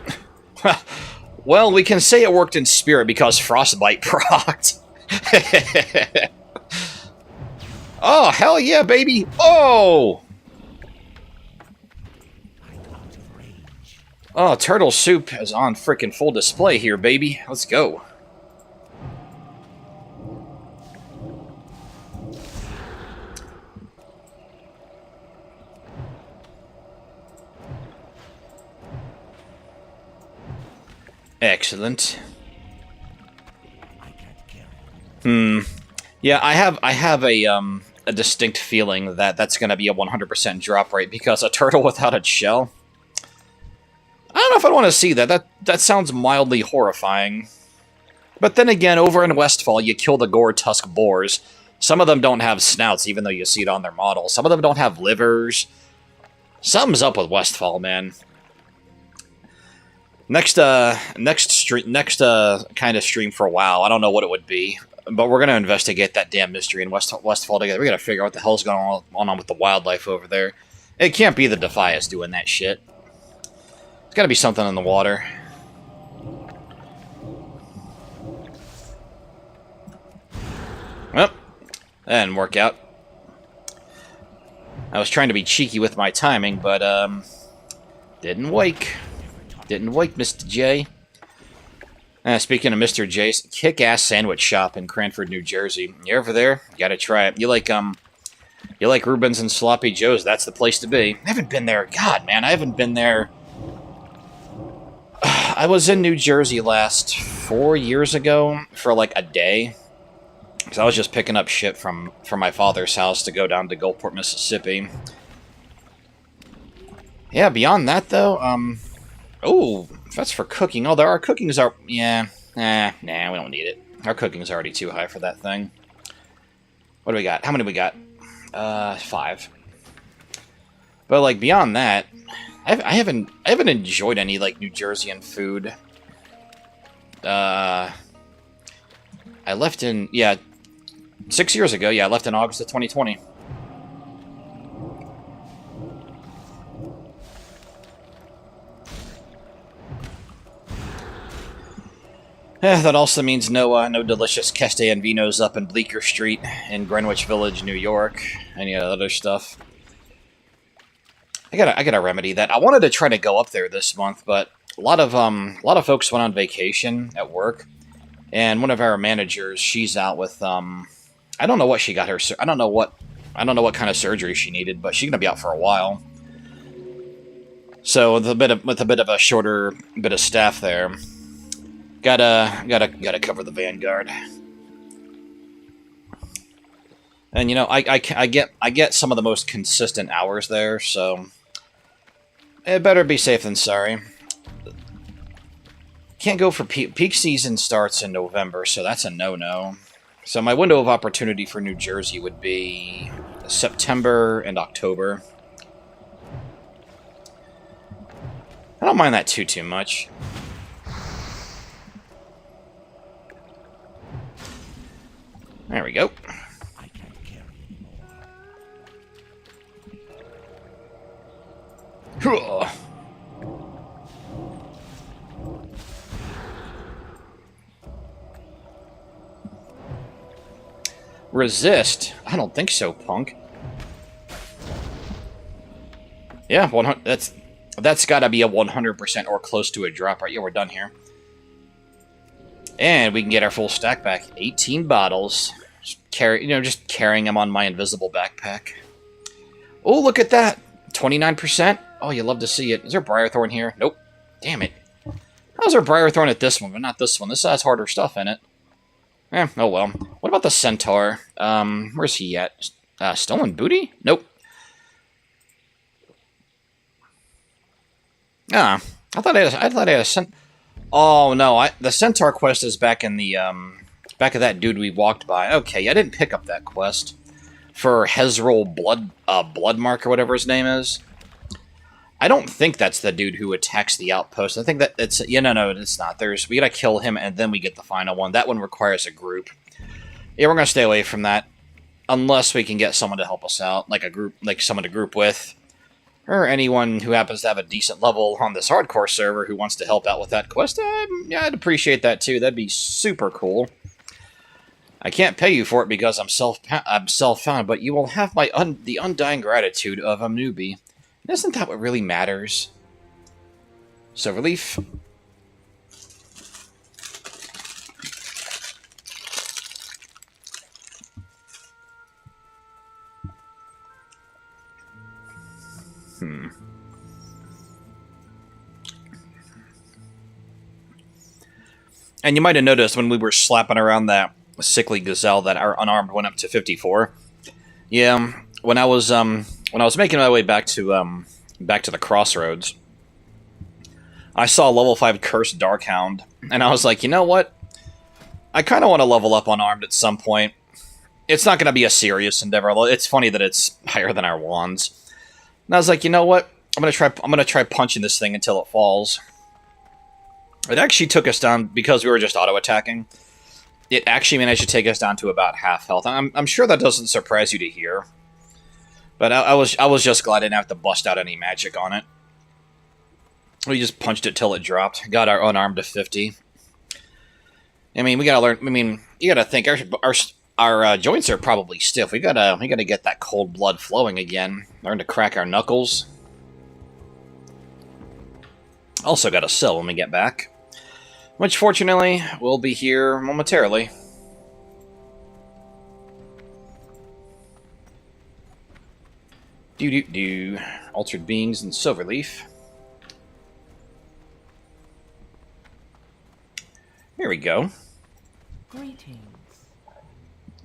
Well, we can say it worked in spirit because Frostbite procced. Oh, hell yeah, baby! Oh! Oh, turtle soup is on frickin' full display here, baby. Let's go. Excellent. Yeah, I have a distinct feeling that that's going to be a 100% drop rate because a turtle without its shell. I don't know if I want to see that. That sounds mildly horrifying. But then again, over in Westfall, you kill the gore tusk boars. Some of them don't have snouts, even though you see it on their model. Some of them don't have livers. Something's up with Westfall, man. Next kind of stream for WoW. I don't know what it would be, but we're gonna investigate that damn mystery in Westfall together. We gotta figure out what the hell's going on with the wildlife over there. It can't be the Defias doing that shit. It's gotta be something in the water. Well, that didn't work out. I was trying to be cheeky with my timing, but didn't wake. Didn't wake, Mr. J. Speaking of Mr. J's, kick-ass sandwich shop in Cranford, New Jersey. You're over there? You gotta try it. You like Reuben's and Sloppy Joe's? That's the place to be. I haven't been there. God, man, I haven't been there. I was in New Jersey last 4 years ago for like a day. Because I was just picking up shit from my father's house to go down to Gulfport, Mississippi. Yeah, beyond that, though, oh, that's for cooking. Oh, there are cookings are... Yeah, nah, we don't need it. Our cooking's already too high for that thing. What do we got? How many we got? 5. But, like, beyond that, I haven't enjoyed any, like, New Jerseyan food. I left in... Yeah, 6 years ago. Yeah, I left in August of 2020. That also means no delicious Castellano's up in Bleecker Street in Greenwich Village, New York. Any other stuff. I gotta remedy that. I wanted to try to go up there this month, but a lot of folks went on vacation at work, and one of our managers, she's out with I don't know what she got her. I don't know what kind of surgery she needed, but she's gonna be out for a while. So with a bit of a shorter bit of staff there. Gotta cover the Vanguard. And you know, I get some of the most consistent hours there, so it better be safe than sorry. Can't go for peak season starts in November, so that's a no-no. So my window of opportunity for New Jersey would be September and October. I don't mind that too much. There we go. Resist? I don't think so, punk. Yeah, 100. That's got to be a 100% or close to a drop, right? Yeah, we're done here. And we can get our full stack back. 18 bottles. Just carrying them on my invisible backpack. Oh, look at that. 29%. Oh, you love to see it. Is there Briarthorn here? Nope. Damn it. How's there Briarthorn at this one, but not this one? This has harder stuff in it. Oh well. What about the Centaur? Where's he at? Stolen booty? Nope. I thought I had a Centaur. Oh no, the Centaur quest is back in the back of that dude we walked by. Okay, I didn't pick up that quest for Hezrol Bloodmark or whatever his name is. I don't think that's the dude who attacks the outpost. I think that it's no, it's not. We gotta kill him and then we get the final one. That one requires a group. Yeah, we're gonna stay away from that unless we can get someone to help us out, like a group, like someone to group with. Or anyone who happens to have a decent level on this hardcore server who wants to help out with that quest, yeah, I'd appreciate that too. That'd be super cool. I can't pay you for it because I'm self-found, but you will have the undying gratitude of a newbie. And isn't that what really matters? So, relief. And you might have noticed when we were slapping around that sickly gazelle that our unarmed went up to 54. Yeah, when I was making my way back to the crossroads, I saw a level 5 cursed Darkhound, and I was like, you know what? I kind of want to level up unarmed at some point. It's not going to be a serious endeavor. It's funny that it's higher than our wands. And I was like, you know what? I'm gonna try punching this thing until it falls. It actually took us down because we were just auto-attacking. It actually managed to take us down to about half health. I'm sure that doesn't surprise you to hear. But I was just glad I didn't have to bust out any magic on it. We just punched it till it dropped. Got our unarmed to 50. I mean, we gotta learn. I mean, you gotta think our joints are probably stiff. We gotta get that cold blood flowing again. Learn to crack our knuckles. Also got to sell when we get back. Which, fortunately, will be here momentarily. Altered Beings and Silverleaf. Here we go. Greetings.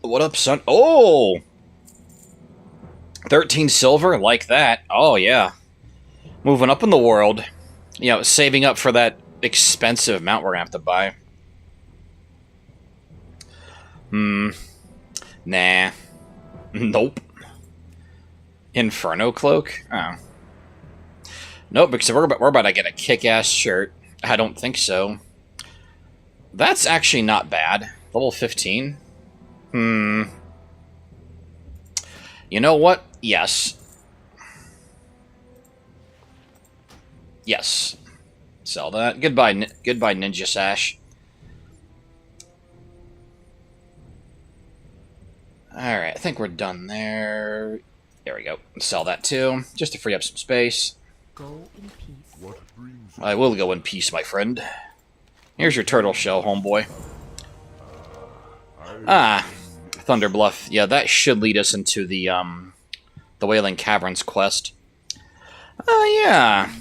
What up, son? Oh! 13 silver? Like that. Oh, yeah. Moving up in the world. You know, saving up for that expensive mount we're going to have to buy. Nah. Nope. Inferno cloak? Oh. Nope, because we're about to get a kick-ass shirt. I don't think so. That's actually not bad. Level 15? You know what? Yes. Yes. Sell that. Goodbye, goodbye, Ninja Sash. Alright, I think we're done there. There we go. Sell that too, just to free up some space. Go in peace. I will go in peace, my friend. Here's your turtle shell, homeboy. Ah, Thunder Bluff. Yeah, that should lead us into the Wailing Caverns quest. Oh, yeah.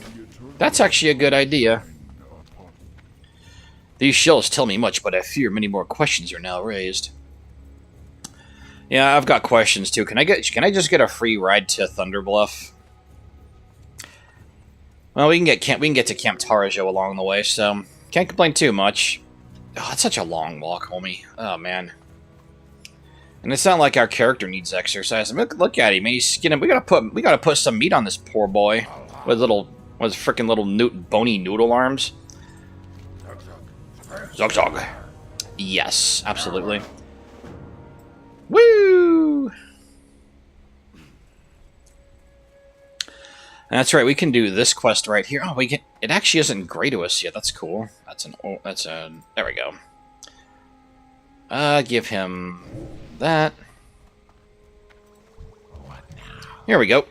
That's actually a good idea. These shells tell me much, but I fear many more questions are now raised. Yeah, I've got questions too. Can I just get a free ride to Thunder Bluff? Well, we can get to Camp Tarajo along the way, so can't complain too much. Oh, it's such a long walk, homie. Oh man. And it's not like our character needs exercise. I mean, look at him, man. He's skinning. We gotta put some meat on this poor boy with his freaking little bony noodle arms. Zog zog. Yes, absolutely. Woo! That's right. We can do this quest right here. Oh, it actually isn't gray to us yet. That's cool. There we go. Give him that. Here we go.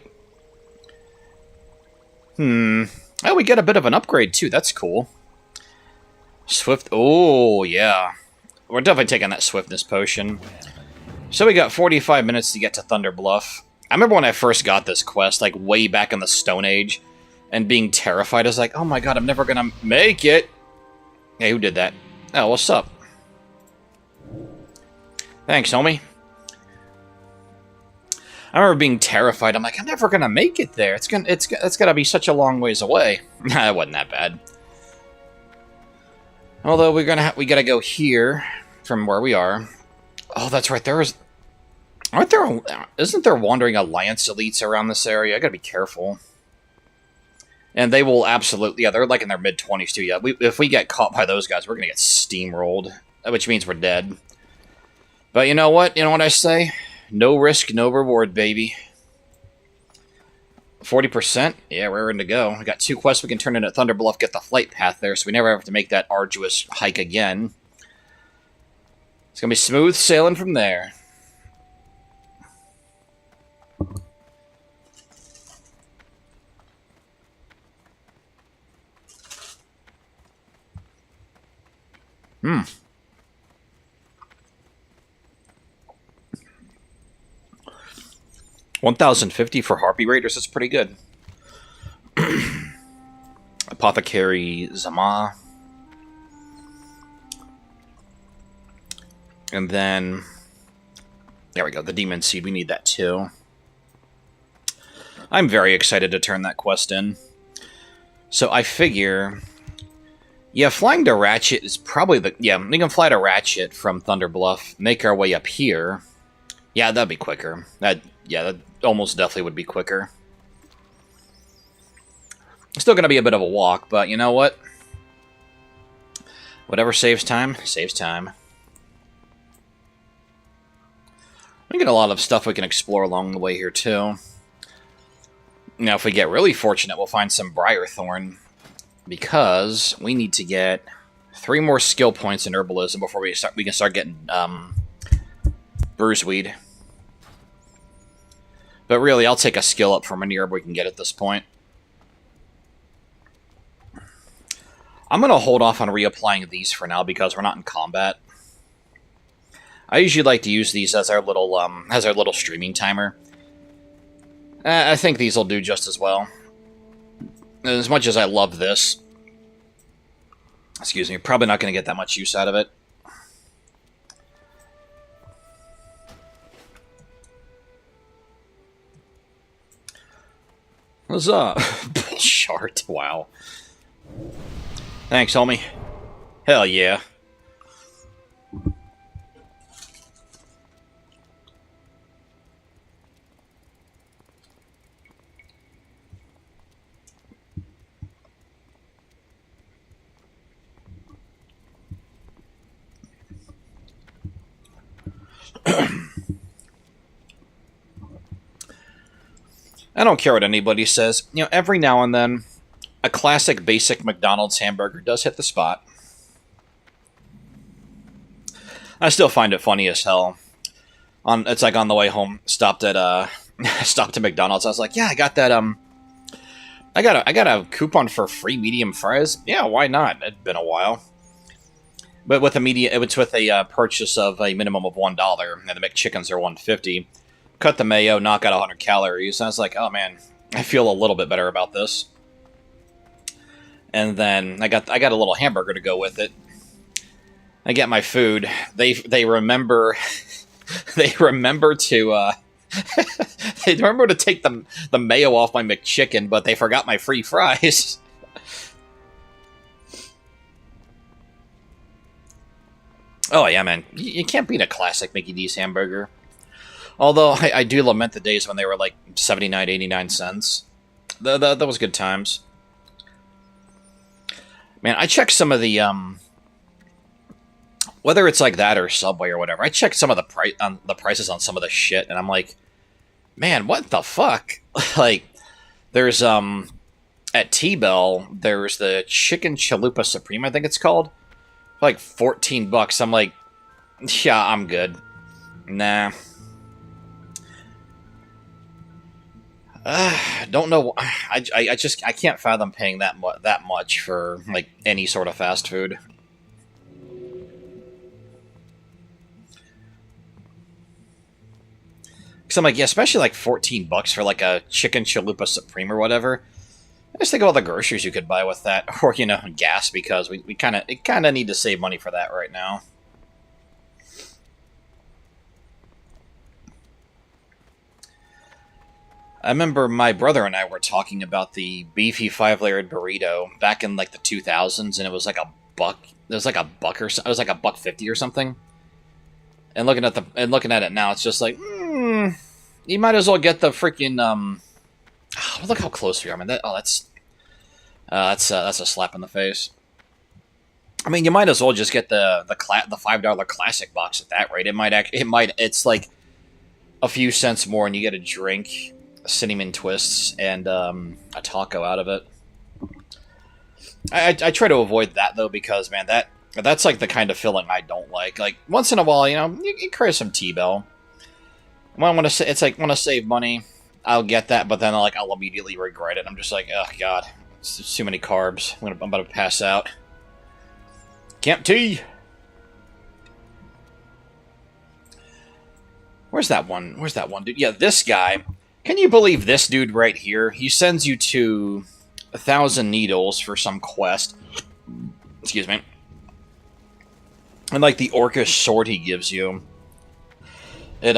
Oh, we get a bit of an upgrade too. That's cool. Swift. Oh, yeah. We're definitely taking that swiftness potion. So we got 45 minutes to get to Thunder Bluff. I remember when I first got this quest, like way back in the Stone Age, and being terrified. I was like, oh my god, I'm never gonna make it. Hey, who did that? Oh, what's up? Thanks, homie. I remember being terrified. I'm like, I'm never gonna make it there. It's gotta be such a long ways away. It wasn't that bad. Although we gotta go here from where we are. Oh, that's right. Isn't there wandering Alliance elites around this area? I gotta be careful. And they will absolutely, yeah, they're like in their mid-20s too. Yeah, if we get caught by those guys, we're gonna get steamrolled, which means we're dead. But you know what? You know what I say? No risk, no reward, baby. 40%? Yeah, we're in to go. We got 2 quests we can turn in at Thunder Bluff, get the flight path there, so we never have to make that arduous hike again. It's gonna be smooth sailing from there. Hmm. $1,050 for Harpy Raiders, that's pretty good. Apothecary Zama. And then, there we go, the Demon Seed, we need that too. I'm very excited to turn that quest in. So I figure, yeah, flying to Ratchet is probably the, yeah, we can fly to Ratchet from Thunder Bluff, make our way up here. Yeah, that'd be quicker. That almost definitely would be quicker. Still gonna be a bit of a walk, but you know what? Whatever saves time, saves time. We get a lot of stuff we can explore along the way here, too. Now, if we get really fortunate, we'll find some Briarthorn, because we need to get 3 more skill points in Herbalism before we can start getting Bruiseweed. But really, I'll take a skill up from any herb we can get at this point. I'm going to hold off on reapplying these for now because we're not in combat. I usually like to use these as our little streaming timer. I think these will do just as well. As much as I love this, Excuse me, probably not going to get that much use out of it. Huzzah! Shart, wow. Thanks, homie. Hell yeah. I don't care what anybody says. You know, every now and then, a classic basic McDonald's hamburger does hit the spot. I still find it funny as hell. It's like on the way home, stopped at stopped at McDonald's. I was like, yeah, I got that I got a coupon for free medium fries. Yeah, why not? It'd been a while. But with a purchase of a minimum of $1, and the McChickens are $1.50. Cut the mayo, knock out 100 calories. And I was like, oh man, I feel a little bit better about this. And then I got a little hamburger to go with it. I get my food. They remember they remember to they remember to take the mayo off my McChicken, but they forgot my free fries. Oh yeah, man, you can't beat a classic Mickey D's hamburger. Although, I do lament the days when they were like 79, 89 cents. That was good times. Man, I checked some of the, whether it's like that or Subway or whatever, I checked some of the prices on some of the shit, and I'm like, man, what the fuck? Like, there's, at T-Bell, there's the Chicken Chalupa Supreme, I think it's called. Like, $14. I'm like, yeah, I'm good. Nah. Don't know. I can't fathom paying that much for like any sort of fast food. Because I'm like, yeah, especially like $14 for like a chicken chalupa supreme or whatever. I just think of all the groceries you could buy with that, or you know, gas, because we kind of need to save money for that right now. I remember my brother and I were talking about the beefy 5-layered burrito back in like the 2000s, and it was like a buck. It was like a buck or so. It was like a $1.50 or something. And looking at it now, it's just like, you might as well get the freaking oh, look how close we are, man. That's a slap in the face. I mean, you might as well just get the $5 classic box at that rate. It's like a few cents more, and you get a drink, cinnamon twists, and a taco out of it. I try to avoid that though, because man, that's like the kind of filling I don't like. Like once in a while, you know, you crave some T-Bell. When I want to say, it's like want to save money, I'll get that, but then I'll immediately regret it. I'm just like, oh god, it's too many carbs. I'm about to pass out. Camp T. Where's that one? Where's that one dude? Yeah, this guy. Can you believe this dude right here? He sends you to 1,000 needles for some quest. Excuse me. And like the orcish sword he gives you, it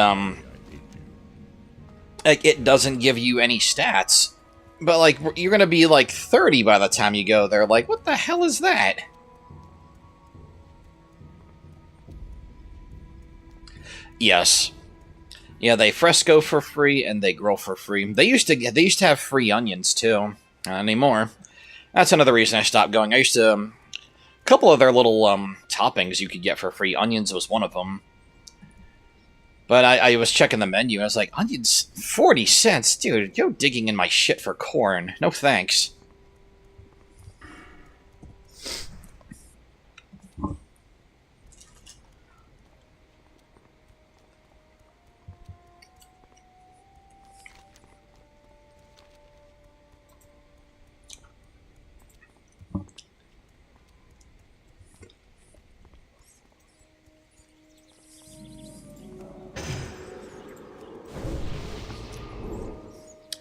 doesn't give you any stats. But like you're gonna be like 30 by the time you go there. Like, what the hell is that? Yes. Yeah, they fresco for free and they grill for free. They used to have free onions too. Not anymore. That's another reason I stopped going. I used to a couple of their little toppings you could get for free. Onions was one of them. But I was checking the menu and I was like, onions 40 cents, dude. You're digging in my shit for corn. No thanks.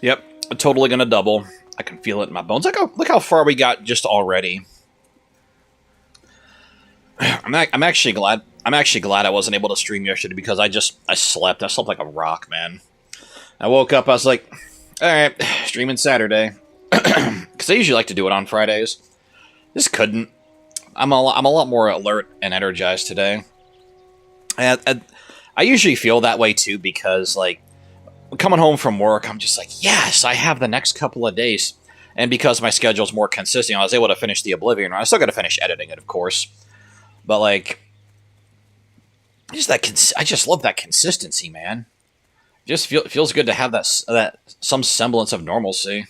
Yep, totally gonna double. I can feel it in my bones. Look how far we got just already. I'm actually glad. I'm actually glad I wasn't able to stream yesterday because I slept. I slept like a rock, man. I woke up. I was like, all right, streaming Saturday because I usually like to do it on Fridays. Just couldn't. I'm a lot more alert and energized today. I usually feel that way too because like coming home from work, I'm just like, yes, I have the next couple of days. And because my schedule's more consistent, I was able to finish the Oblivion run. I still got to finish editing it, of course. But like, I just love that consistency, man. Feels good to have that some semblance of normalcy.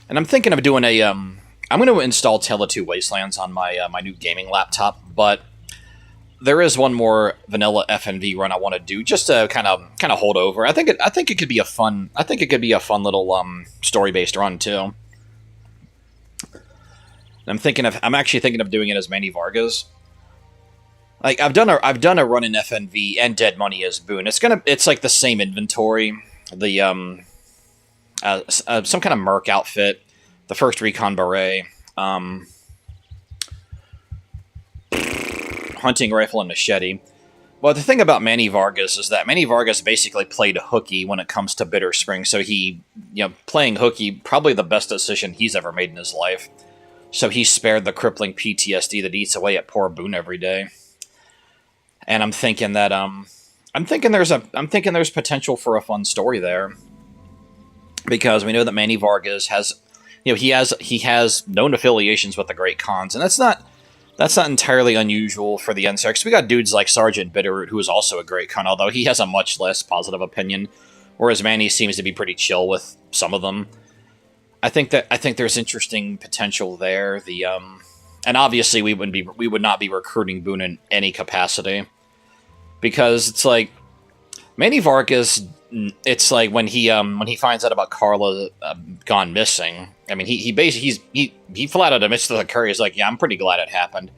And I'm thinking of doing a I'm going to install Tale of Two Wastelands on my my new gaming laptop, but there is one more vanilla FNV run I want to do just to kind of hold over. I think it could be a fun little story based run too. I'm actually thinking of doing it as Manny Vargas. Like I've done a run in FNV and Dead Money as Boone. It's like the same inventory, the some kind of merc outfit, the first recon beret, hunting rifle and machete. Well, the thing about Manny Vargas is that Manny Vargas basically played hooky when it comes to Bitter Spring. So playing hooky, probably the best decision he's ever made in his life. So he spared the crippling PTSD that eats away at poor Boone every day. And I'm thinking that I'm thinking there's potential for a fun story there. Because we know that Manny Vargas has he has known affiliations with the Great Khans, and that's not entirely unusual for the NCR. We got dudes like Sergeant Bitterroot, who is also a Great Khan, although he has a much less positive opinion, whereas Manny seems to be pretty chill with some of them. I think there's interesting potential there. And obviously we would not be recruiting Boone in any capacity, because it's like Manny Vargas. It's like when he finds out about Carla gone missing. I mean, he flat out admits to the Curry. He's like, yeah, I'm pretty glad it happened.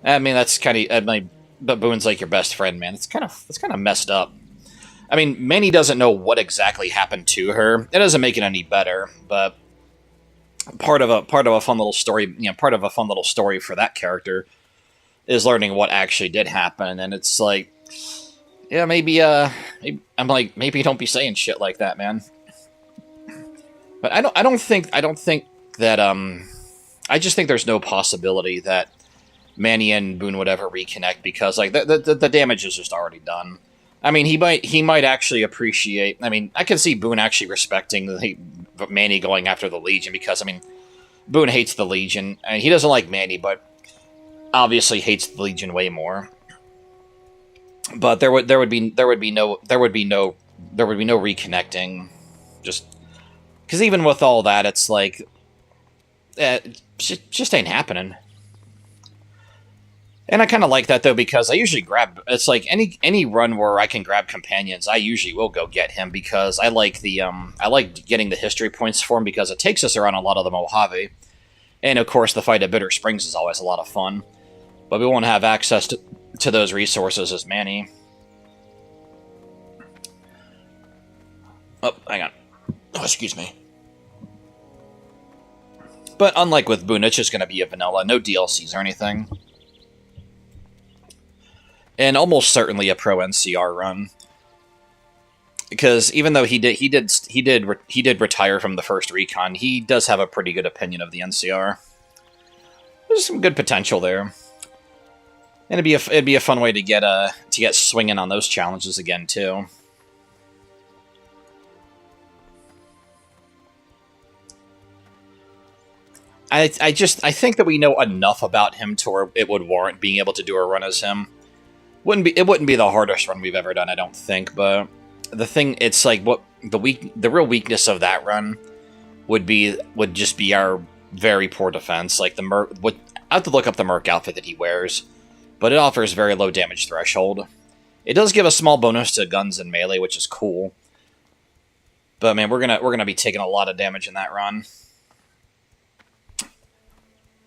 I mean, that's kind of but Boone's like your best friend, man. It's kind of messed up. I mean, Manny doesn't know what exactly happened to her. It doesn't make it any better, but part of a fun little story, part of a fun little story for that character is learning what actually did happen. And it's like, yeah, maybe I'm like, maybe don't be saying shit like that, man. But I don't think that I just think there's no possibility that Manny and Boone would ever reconnect, because like the damage is just already done. I mean, he might actually appreciate. I mean, I can see Boone actually respecting Manny going after the Legion, because I mean, Boone hates the Legion. I mean, he doesn't like Manny, but obviously hates the Legion way more. But there would be no reconnecting, just because even with all that, it's like just ain't happening. And I kind of like that though, because I usually grab. It's like any run where I can grab companions, I usually will go get him, because I like I like getting the history points for him, because it takes us around a lot of the Mojave, and of course the fight at Bitter Springs is always a lot of fun. But we won't have access to those resources as Manny. Oh, hang on. Oh, excuse me. But unlike with Boone, it's just going to be a vanilla, no DLCs or anything. And almost certainly a pro NCR run. Because even though he did retire from the first recon, he does have a pretty good opinion of the NCR. There's some good potential there. And it'd be a fun way to get swinging on those challenges again too. I think that we know enough about him to where it would warrant being able to do a run as him. It wouldn't be the hardest run we've ever done, I don't think, but it's like what the real weakness of that run would just be our very poor defense. Like I have to look up the Merc outfit that he wears, but it offers very low damage threshold. It does give a small bonus to guns and melee, which is cool. But man, we're gonna be taking a lot of damage in that run.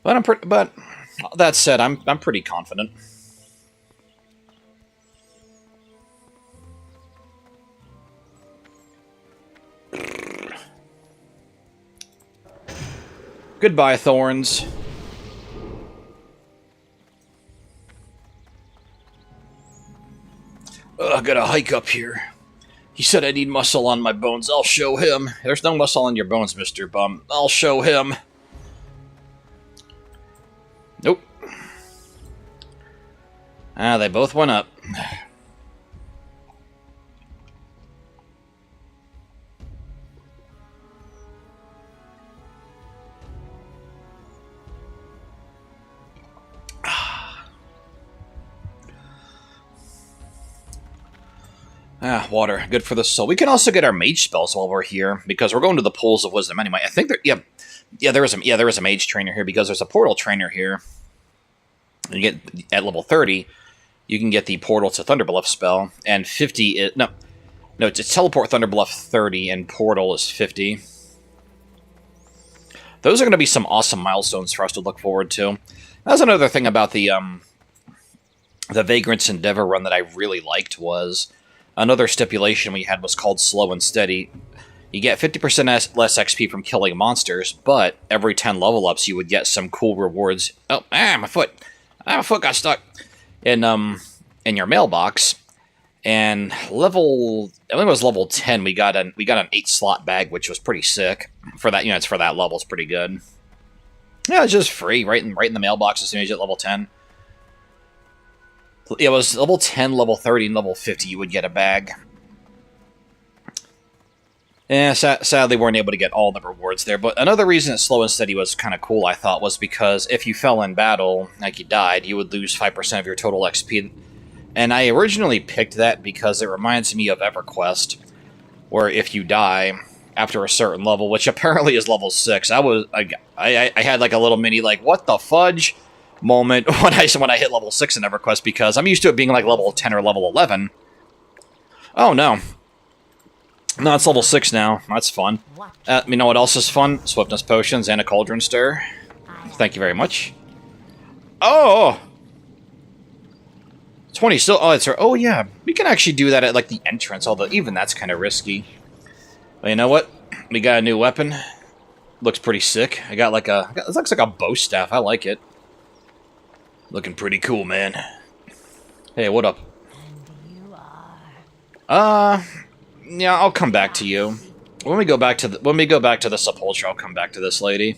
But that said, I'm pretty confident. Goodbye, thorns. I gotta hike up here. He said I need muscle on my bones. I'll show him. There's no muscle on your bones, Mr. Bum. I'll show him. Nope. Ah, they both went up. Ah, water. Good for the soul. We can also get our mage spells while we're here, because we're going to the pools of wisdom anyway. I think there... Yeah, there is a mage trainer here, because there's a portal trainer here. You get... At level 30, you can get the portal to Thunderbluff spell, and 50 is... No, it's teleport Thunderbluff 30, and portal is 50. Those are going to be some awesome milestones for us to look forward to. That's another thing about the Vagrant's Endeavor run that I really liked was... Another stipulation we had was called Slow and Steady. You get 50% less XP from killing monsters, but every 10 level ups you would get some cool rewards. Oh, my foot! My foot got stuck in your mailbox. And I think it was level 10. We got an 8-slot bag, which was pretty sick for that. It's for that level. It's pretty good. Yeah, it's just free, right in the mailbox as soon as you get level 10. It was level 10, level 30, and level 50 you would get a bag. Yeah, sadly we weren't able to get all the rewards there, but another reason that Slow and Steady was kind of cool, I thought, was because if you fell in battle, like you died, you would lose 5% of your total XP. And I originally picked that because it reminds me of EverQuest, where if you die after a certain level, which apparently is level 6, I had like a little mini, like, what the fudge moment when I hit level 6 in EverQuest, because I'm used to it being like level 10 or level 11. Oh no. No, it's level 6 now. That's fun. You know what else is fun? Swiftness Potions and a Cauldron Stir. Thank you very much. Oh! 20 still... Oh, it's... Oh, yeah. We can actually do that at, like, the entrance, although even that's kind of risky. But you know what? We got a new weapon. Looks pretty sick. I got, like, a... It looks like a bow staff. I like it. Looking pretty cool, man. Hey, what up? Yeah, I'll come back to you. When we go back to the Sepulchre, I'll come back to this lady.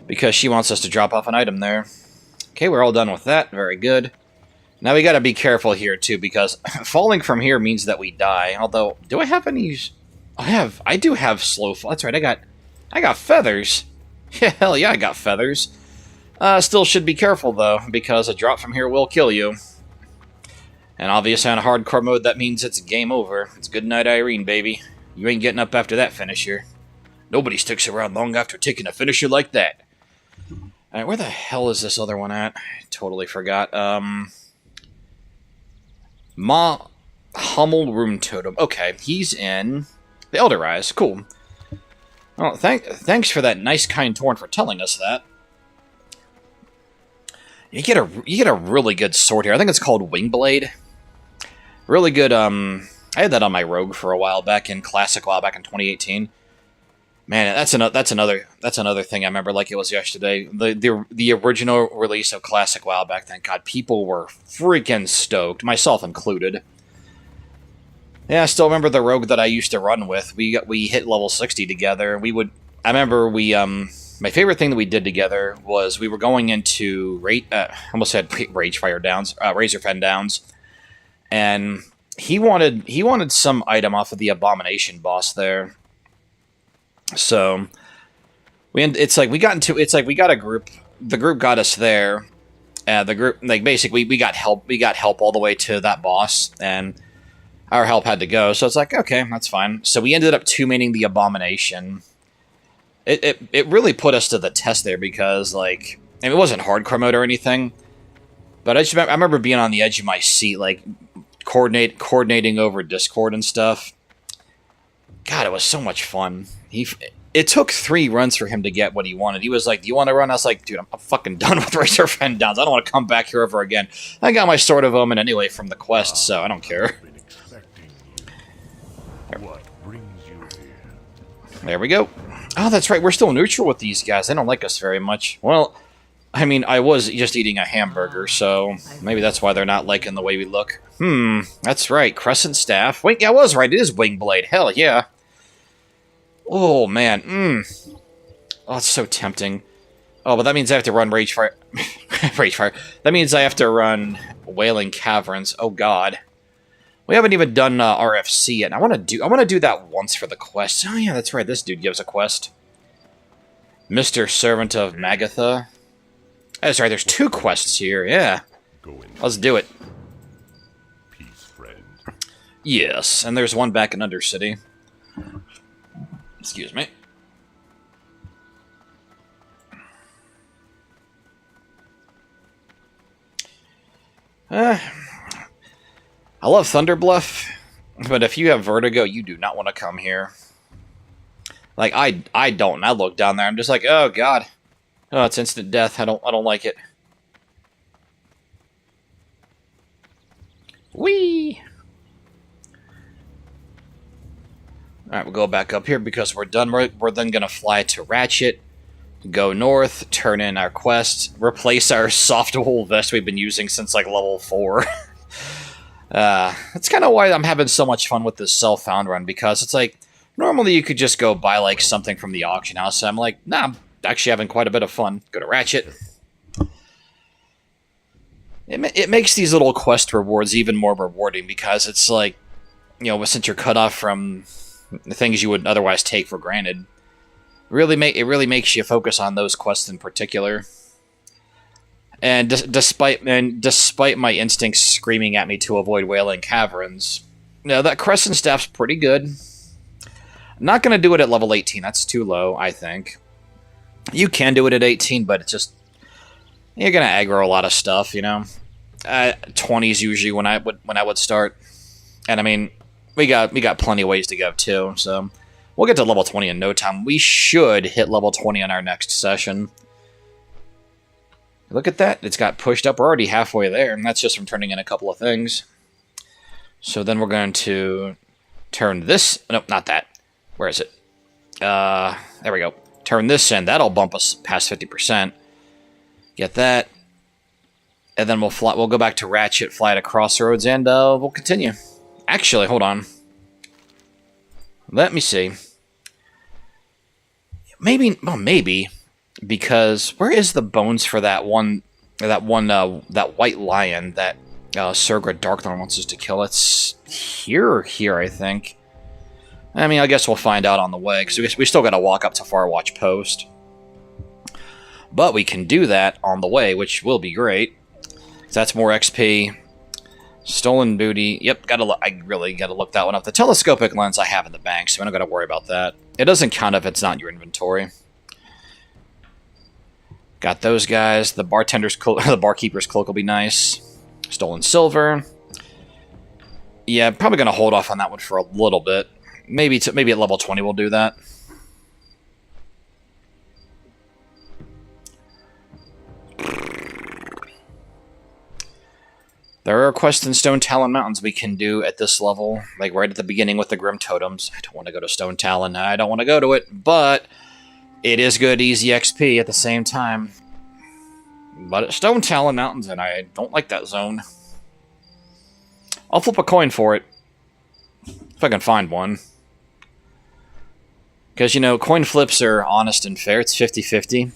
Because she wants us to drop off an item there. Okay, we're all done with that. Very good. Now we gotta be careful here, too, because falling from here means that we die. Although, do I have any... I do have slow fall. That's right, I got feathers. Yeah, hell yeah, I got feathers. Still should be careful, though, because a drop from here will kill you. And obviously on a hardcore mode, that means it's game over. It's good night, Irene, baby. You ain't getting up after that finisher. Nobody sticks around long after taking a finisher like that. Alright, where the hell is this other one at? I totally forgot. Hummel Room Totem. Okay, he's in the Elder Rise. Cool. Well, thanks for that nice, kind Torn for telling us that. You get a really good sword here. I think it's called Wingblade. Really good. I had that on my rogue for a while back in Classic WoW back in 2018. Man, that's another thing I remember like it was yesterday. The original release of Classic WoW back then. God, people were freaking stoked, myself included. Yeah, I still remember the rogue that I used to run with. We hit level 60 together. My favorite thing that we did together was we were going into almost said Razorfen Downs, and he wanted some item off of the Abomination boss there. So we got a group. The group got us there. The group, like, basically we got help. We got help all the way to that boss, and our help had to go. So it's like, okay, that's fine. So we ended up two-maining the Abomination. It really put us to the test there because, like, it wasn't hardcore mode or anything, but I remember being on the edge of my seat, like, coordinating over Discord and stuff. God, it was so much fun. It took 3 runs for him to get what he wanted. He was like, do you want to run? I was like, dude, I'm fucking done with Razorfen Downs. I don't want to come back here ever again. I got my Sword of Omen anyway from the quest, so I don't care. What brings you here? There we go. Oh, that's right. We're still neutral with these guys. They don't like us very much. Well, I mean, I was just eating a hamburger, so maybe that's why they're not liking the way we look. That's right. Crescent Staff. Wait, yeah, I was right. It is Wing Blade. Hell yeah. Oh, man. Oh, it's so tempting. Oh, but that means I have to run Rage Fire. Rage Fire. That means I have to run Wailing Caverns. Oh, God. We haven't even done RFC yet. I want to do that once for the quest. Oh, yeah, that's right. This dude gives a quest. Mr. Servant of Magatha. That's right, there's 2 quests here, yeah. Let's do it. Peace, friend. Yes, and there's one back in Undercity. Excuse me. I love Thunderbluff, but if you have vertigo, you do not want to come here. Like, I don't, and I look down there, I'm just like, oh, God. Oh, it's instant death. I don't like it. Whee! Alright, we'll go back up here because we're done. We're then going to fly to Ratchet, go north, turn in our quest, replace our soft wool vest we've been using since, like, level 4. That's kind of why I'm having so much fun with this self-found run, because it's like, normally you could just go buy, like, something from the auction house, so I'm like, nah, I'm actually having quite a bit of fun. Go to Ratchet. It makes these little quest rewards even more rewarding, because it's like, you know, since you're cut off from the things you would otherwise take for granted, it really makes you focus on those quests in particular. And despite my instincts screaming at me to avoid Wailing Caverns, no, that Crescent Staff's pretty good. I'm not going to do it at level 18. That's too low, I think. You can do it at 18, but it's just, you're going to aggro a lot of stuff, you know. 20 is usually when I would start. And I mean, we got plenty of ways to go too, so we'll get to level 20 in no time. We should hit level 20 on our next session. Look at that. It's got pushed up. We're already halfway there, and that's just from turning in a couple of things. So then we're going to turn this... Nope, not that. Where is it? There we go. Turn this in. That'll bump us past 50%. Get that. And then we'll go back to Ratchet, fly to Crossroads, and we'll continue. Actually, hold on. Let me see. Maybe, well, maybe, because where is the bones for that white lion that Sergra Darkthorn wants us to kill? It's here, I think. I mean, I guess we'll find out on the way, because we still got to walk up to Farwatch Post. But we can do that on the way, which will be great. That's more XP. Stolen booty. Yep, I really gotta look that one up. The telescopic lens I have in the bank, so I don't gotta worry about that. It doesn't count if it's not in your inventory. Got those guys. The the barkeeper's cloak will be nice. Stolen silver. Yeah, probably gonna hold off on that one for a little bit. Maybe at level 20 we'll do that. There are quests in Stone Talon Mountains we can do at this level, like right at the beginning with the Grim Totems. I don't want to go to Stone Talon. I don't want to go to it, but it is good, easy XP at the same time. But it's Stone Talon Mountains, and I don't like that zone. I'll flip a coin for it, if I can find one. Because, you know, coin flips are honest and fair. It's 50-50.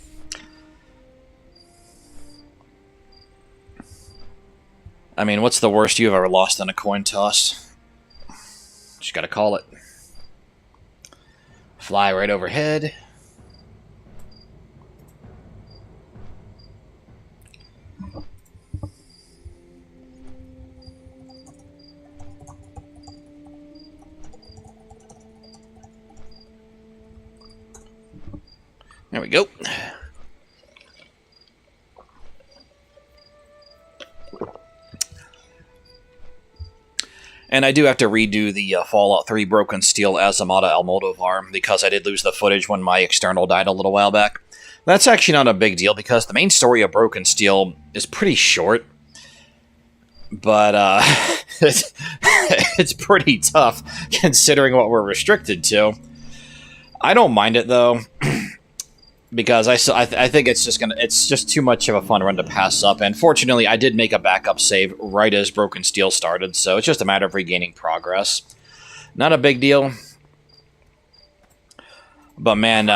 I mean, what's the worst you've ever lost in a coin toss? Just gotta call it. Fly right overhead. There we go. And I do have to redo the Fallout 3 Broken Steel Azamata Almodovar, because I did lose the footage when my external died a little while back. That's actually not a big deal, because the main story of Broken Steel is pretty short. But it's pretty tough, considering what we're restricted to. I don't mind it though, because I think it's just too much of a fun run to pass up. And fortunately, I did make a backup save right as Broken Steel started, so it's just a matter of regaining progress. Not a big deal. But man,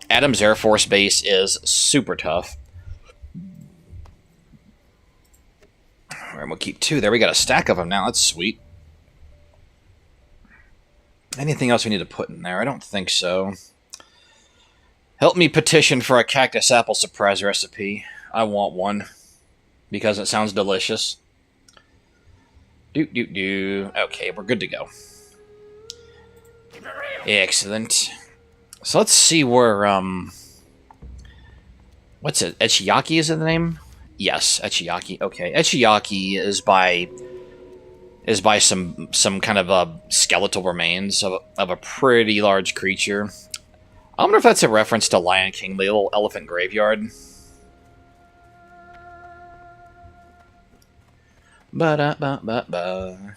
Adams Air Force Base is super tough. Alright, we'll keep 2 there. We got a stack of them now. That's sweet. Anything else we need to put in there? I don't think so. Help me petition for a cactus apple surprise recipe. I want one. Because it sounds delicious. Okay, we're good to go. Excellent. So let's see where, what's it? Echiyaki is the name? Yes, Echiyaki. Okay, Echiyaki is by some kind of skeletal remains of a pretty large creature. I wonder if that's a reference to Lion King, the little elephant graveyard. Ba-da-ba-ba-ba.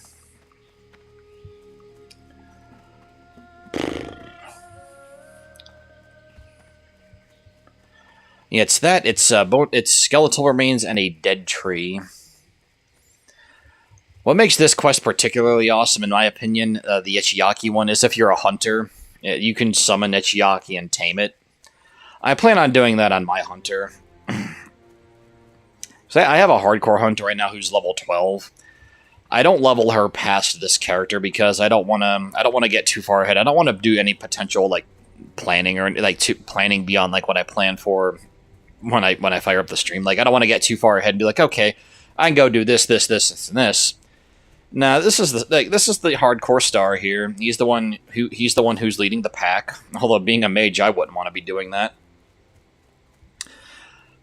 Yeah, it's that. It's skeletal remains and a dead tree. What makes this quest particularly awesome, in my opinion, the Echiyaki one, is if you're a hunter, you can summon Echiyaki and tame it. I plan on doing that on my hunter. So I have a hardcore hunter right now who's level 12. I don't level her past this character because I don't want to get too far ahead. I don't want to do any potential like planning or like planning beyond like what I plan for when I fire up the stream. Like I don't want to get too far ahead and be like, okay, I can go do this, and this. Now this is the hardcore star here. He's the one who's leading the pack. Although being a mage, I wouldn't want to be doing that.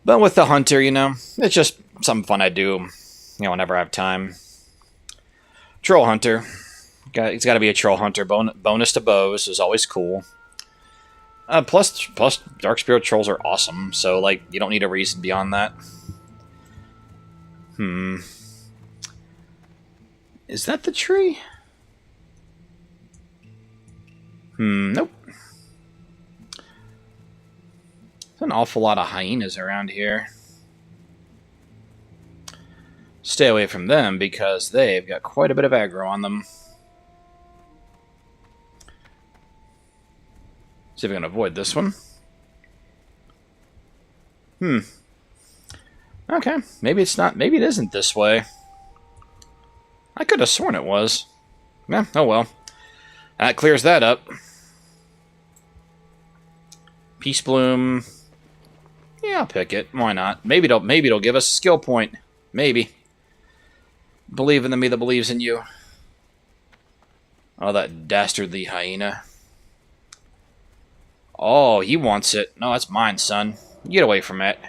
But with the hunter, you know, it's just something fun I do, you know, whenever I have time. Troll hunter. It's got to be a troll hunter. Bonus to bows is always cool. Plus, Dark Spirit Trolls are awesome, so, like, you don't need a reason beyond that. Is that the tree? Nope. There's an awful lot of hyenas around here. Stay away from them because they've got quite a bit of aggro on them. See if we can avoid this one. Okay, maybe it's not. Maybe it isn't this way. I could have sworn it was. Yeah, oh well. That clears that up. Peace Bloom. Yeah, I'll pick it. Why not? Maybe it'll give us a skill point. Maybe. Believe in the me that believes in you. Oh, that dastardly hyena. Oh, he wants it. No, that's mine, son. Get away from it.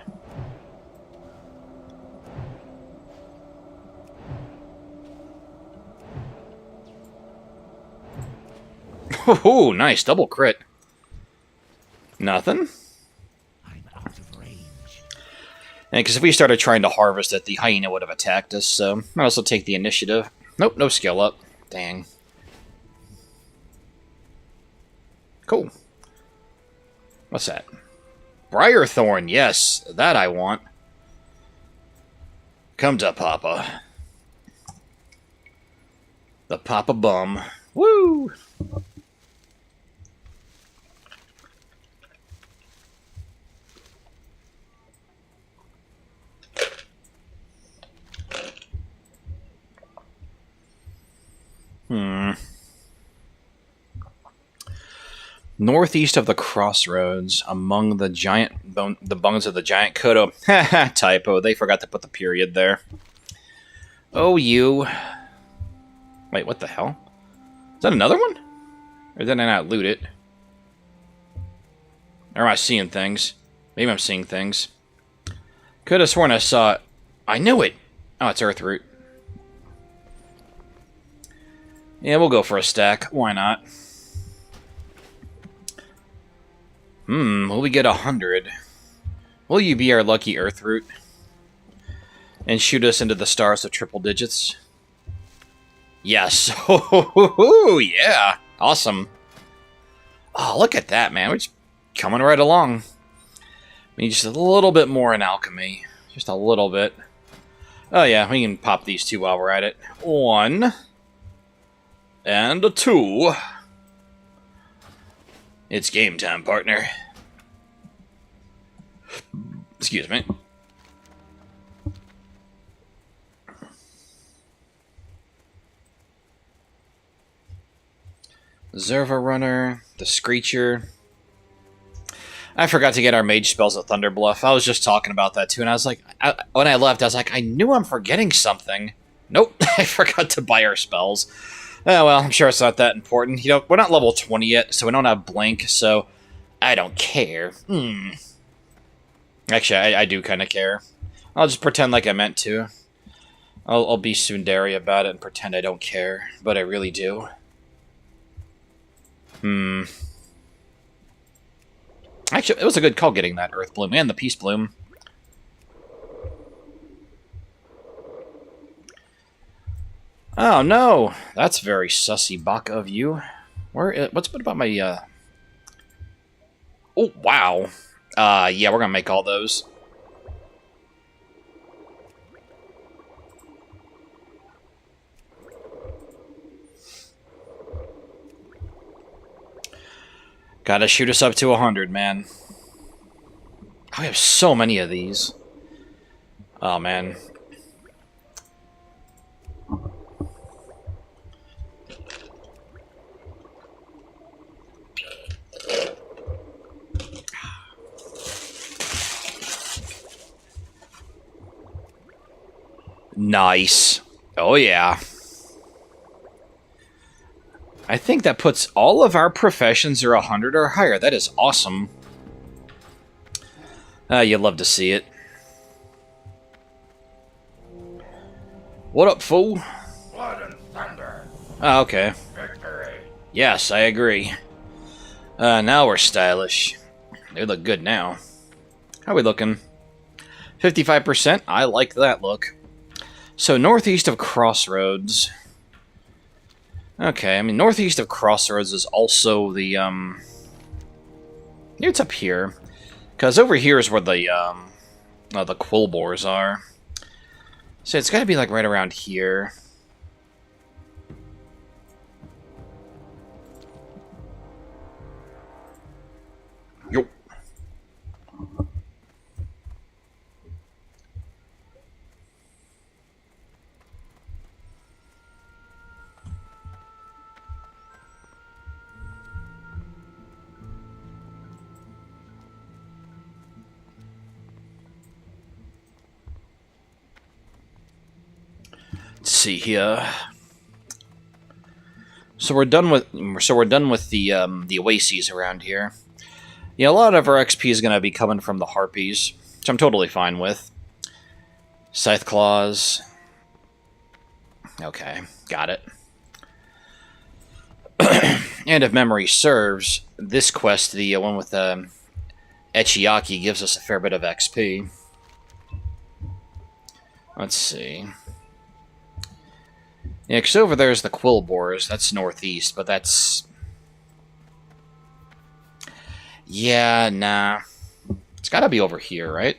Ooh, nice. Double crit. Nothing? I'm out of range. And because if we started trying to harvest it, the hyena would have attacked us, so I'll also take the initiative. Nope, no skill up. Dang. Cool. What's that? Briarthorn, yes, that I want. Come to Papa. The Papa Bum. Woo! Northeast of the crossroads, among the bones of the giant Kodo. Haha, typo. They forgot to put the period there. Oh, you. Wait, what the hell? Is that another one? Or did I not loot it? Or am I seeing things? Maybe I'm seeing things. Could have sworn I saw it. I knew it! Oh, it's Earthroot. Yeah, we'll go for a stack. Why not? Will we get 100? Will you be our lucky Earthroot? And shoot us into the stars of triple digits? Yes. Oh, yeah. Awesome. Oh, look at that, man. We're just coming right along. We need just a little bit more in alchemy. Just a little bit. Oh, yeah, we can pop these two while we're at it. 1. And a 2. It's game time, partner. Excuse me. Zerva Runner, the Screecher. I forgot to get our mage spells at Thunder Bluff. I was just talking about that too, and I was like, when I left, I was like, I knew I'm forgetting something. Nope, I forgot to buy our spells. Oh well, I'm sure it's not that important. You know, we're not level 20 yet, so we don't have Blink, so I don't care. Actually, I do kind of care. I'll just pretend like I meant to. I'll be tsundere about it and pretend I don't care, but I really do. Actually, it was a good call getting that Earth Bloom and the Peace Bloom. Oh no, that's very sussy baka of you. What's about my Oh wow. Yeah, we're gonna make all those. Gotta shoot us up to 100, man. Oh, we have so many of these. Oh, man. Nice. Oh, yeah. I think that puts all of our professions are 100 or higher. That is awesome. You love to see it. What up, fool? Blood and thunder. Oh, okay. Victory. Yes, I agree. Now we're stylish. They look good now. How are we looking? 55%? I like that look. So, northeast of Crossroads. Okay, I mean, northeast of Crossroads is also the, it's up here. Because over here is where the Quillbores are. So it's gotta be, like, right around here. Yo. Let's see here. So we're done with the oases around here. Yeah, a lot of our XP is gonna be coming from the harpies, which I'm totally fine with. Scythe claws. Okay, got it. And if memory serves, this quest, the one with Echiaki, gives us a fair bit of XP. Let's see. Yeah, because over there's the Quillbores. That's northeast, but that's... Yeah, nah. It's gotta be over here, right?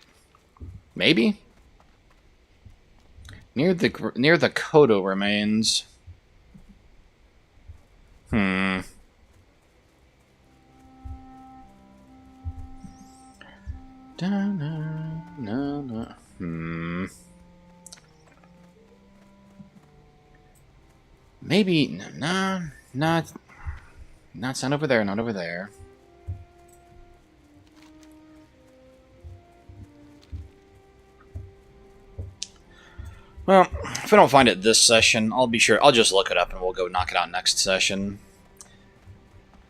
Maybe? Near the Kodo remains. No. Maybe, no, not over there, not over there. Well, if I don't find it this session, I'll just look it up and we'll go knock it out next session.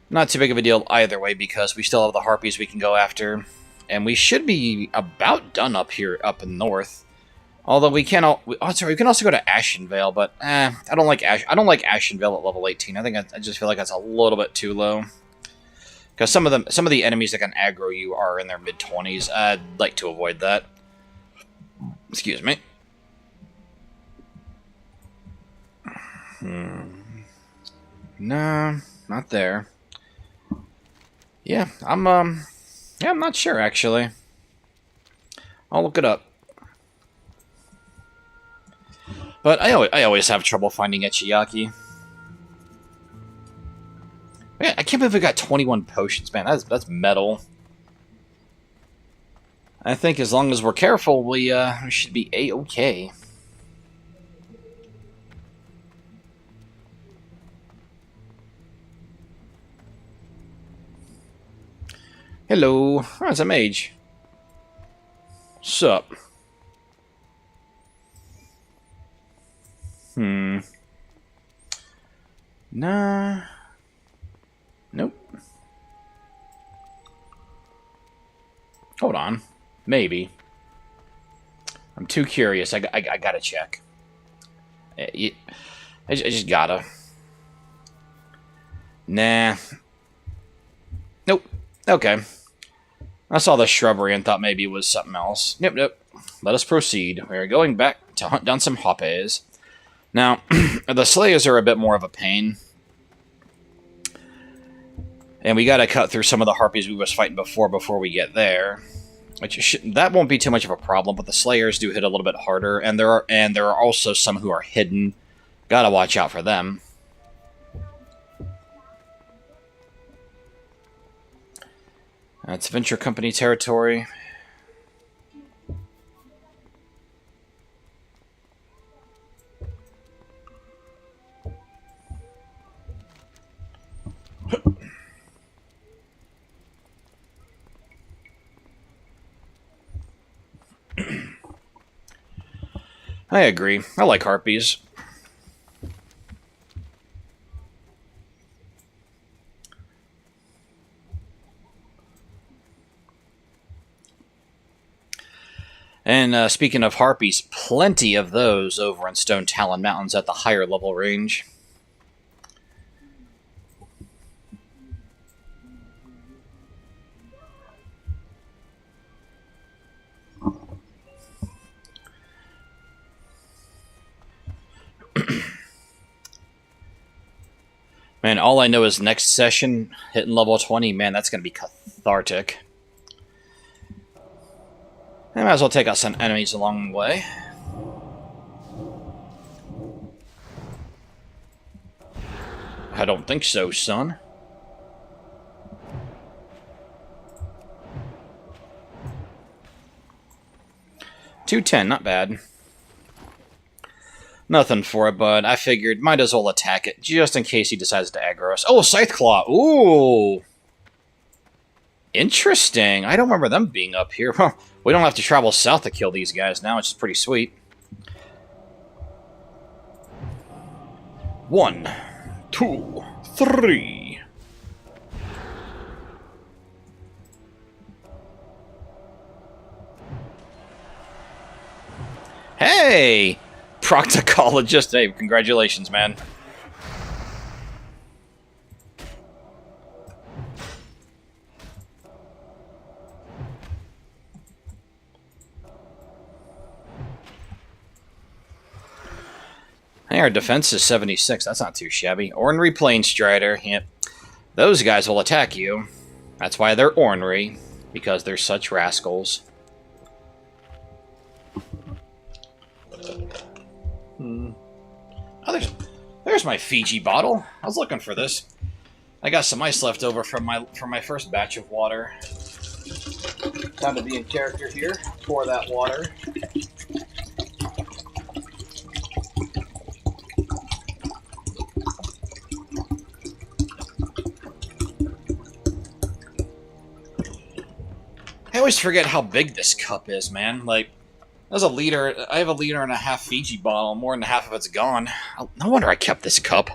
Not too big of a deal either way because we still have the harpies we can go after. And we should be about done up here, up in north. Although we can we can also go to Ashenvale, but I don't like Ashenvale at level 18. I think I just feel like that's a little bit too low. Because some of the enemies that can aggro you are in their mid-20s. I'd like to avoid that. Excuse me. No, not there. Yeah, I'm not sure actually. I'll look it up. But I always have trouble finding Ichiyaki. Yeah, I can't believe we got 21 potions, man. That's metal. I think as long as we're careful, we should be a-okay. Hello. Oh, it's a mage. Sup? Nah. Nope. Hold on. Maybe. I'm too curious. I gotta check. I just gotta. Nah. Nope. Okay. I saw the shrubbery and thought maybe it was something else. Nope. Let us proceed. We're going back to hunt down some hoppies. Now, the slayers are a bit more of a pain. And we gotta cut through some of the harpies we was fighting before we get there. That won't be too much of a problem, but the slayers do hit a little bit harder, and there are also some who are hidden. Gotta watch out for them. That's Venture Company territory. I agree. I like harpies. And speaking of harpies, plenty of those over in Stone Talon Mountains at the higher level range. Man, all I know is next session, hitting level 20, man, that's going to be cathartic. I might as well take out some enemies along the way. I don't think so, son. $210, not bad. Nothing for it, but I figured might as well attack it, just in case he decides to aggro us. Oh, Scythe Claw! Ooh! Interesting. I don't remember them being up here. Well, we don't have to travel south to kill these guys now, which is pretty sweet. 1, 2, 3. Hey! Proctologist. Hey, congratulations, man. Hey, our defense is 76. That's not too shabby. Ornery Planestrider. Yep. Those guys will attack you. That's why they're ornery. Because they're such rascals. Oh, there's my Fiji bottle. I was looking for this. I got some ice left over from my first batch of water. Time to be in character here. Pour that water. I always forget how big this cup is, man. Like, that's a liter. I have a liter and a half Fiji bottle. More than half of it's gone. No wonder I kept this cup.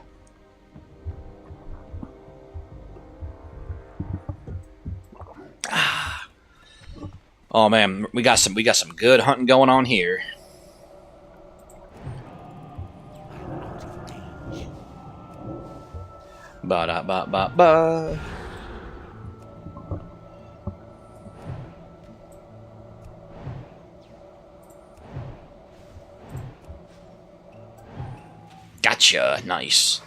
Oh man, we got some good hunting going on here. Ba da ba ba ba. Gotcha. Nice.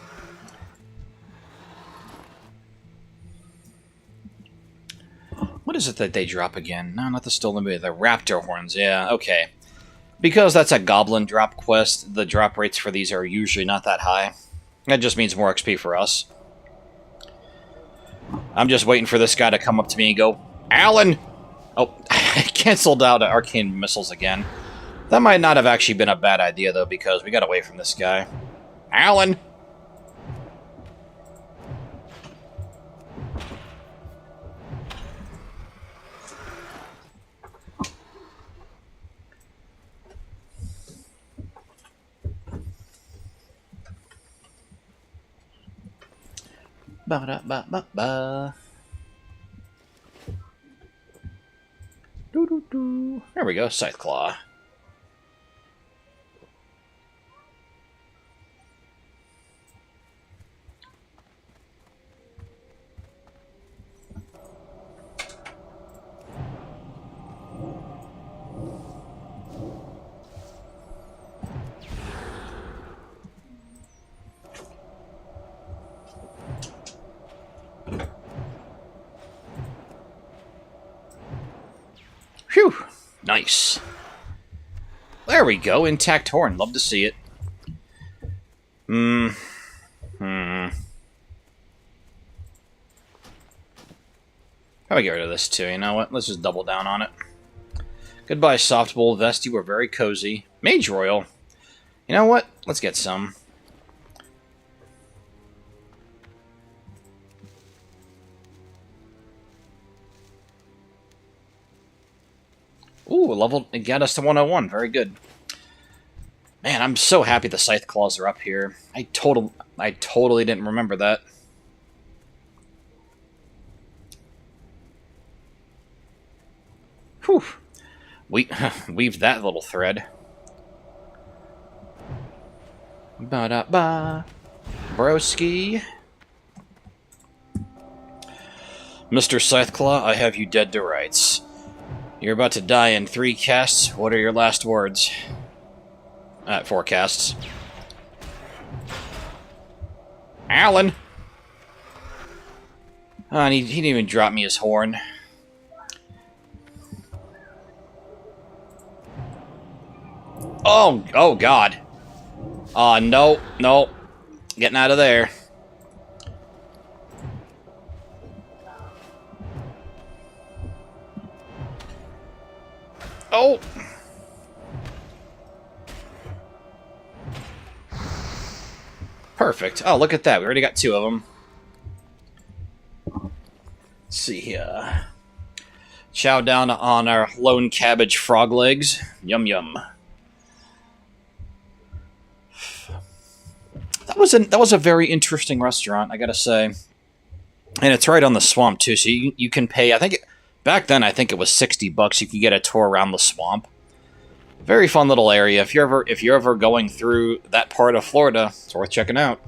What is it that they drop again? No, not the stolen movie. The raptor horns. Yeah, okay. Because that's a goblin drop quest, the drop rates for these are usually not that high. That just means more XP for us. I'm just waiting for this guy to come up to me and go, Alan! Oh, I canceled out arcane missiles again. That might not have actually been a bad idea, though, because we got away from this guy. Alan! Ba-da-ba-ba-ba. Doo-doo-doo. There we go, Scythe Claw. Phew! Nice. There we go, intact horn. Love to see it. Probably get rid of this too, you know what? Let's just double down on it. Goodbye, soft bowl vest. You were very cozy. Mage Royal. You know what? Let's get some. Ooh, level, it got us to 101. Very good. Man, I'm so happy the Scythe Claws are up here. I totally didn't remember that. Whew. Weave that little thread. Ba-da-ba. Broski. Mr. Scytheclaw, I have you dead to rights. You're about to die in 3 casts. What are your last words? 4 casts. Alan! Oh, and he didn't even drop me his horn. Oh God. No. Getting out of there. Oh! Perfect. Oh, look at that. We already got 2 of them. Let's see, chow down on our lone cabbage frog legs. Yum yum. That was a very interesting restaurant, I gotta say. And it's right on the swamp too, so you can pay. Back then I think it was $60. You could get a tour around the swamp. Very fun little area. If you're ever going through that part of Florida, it's worth checking out.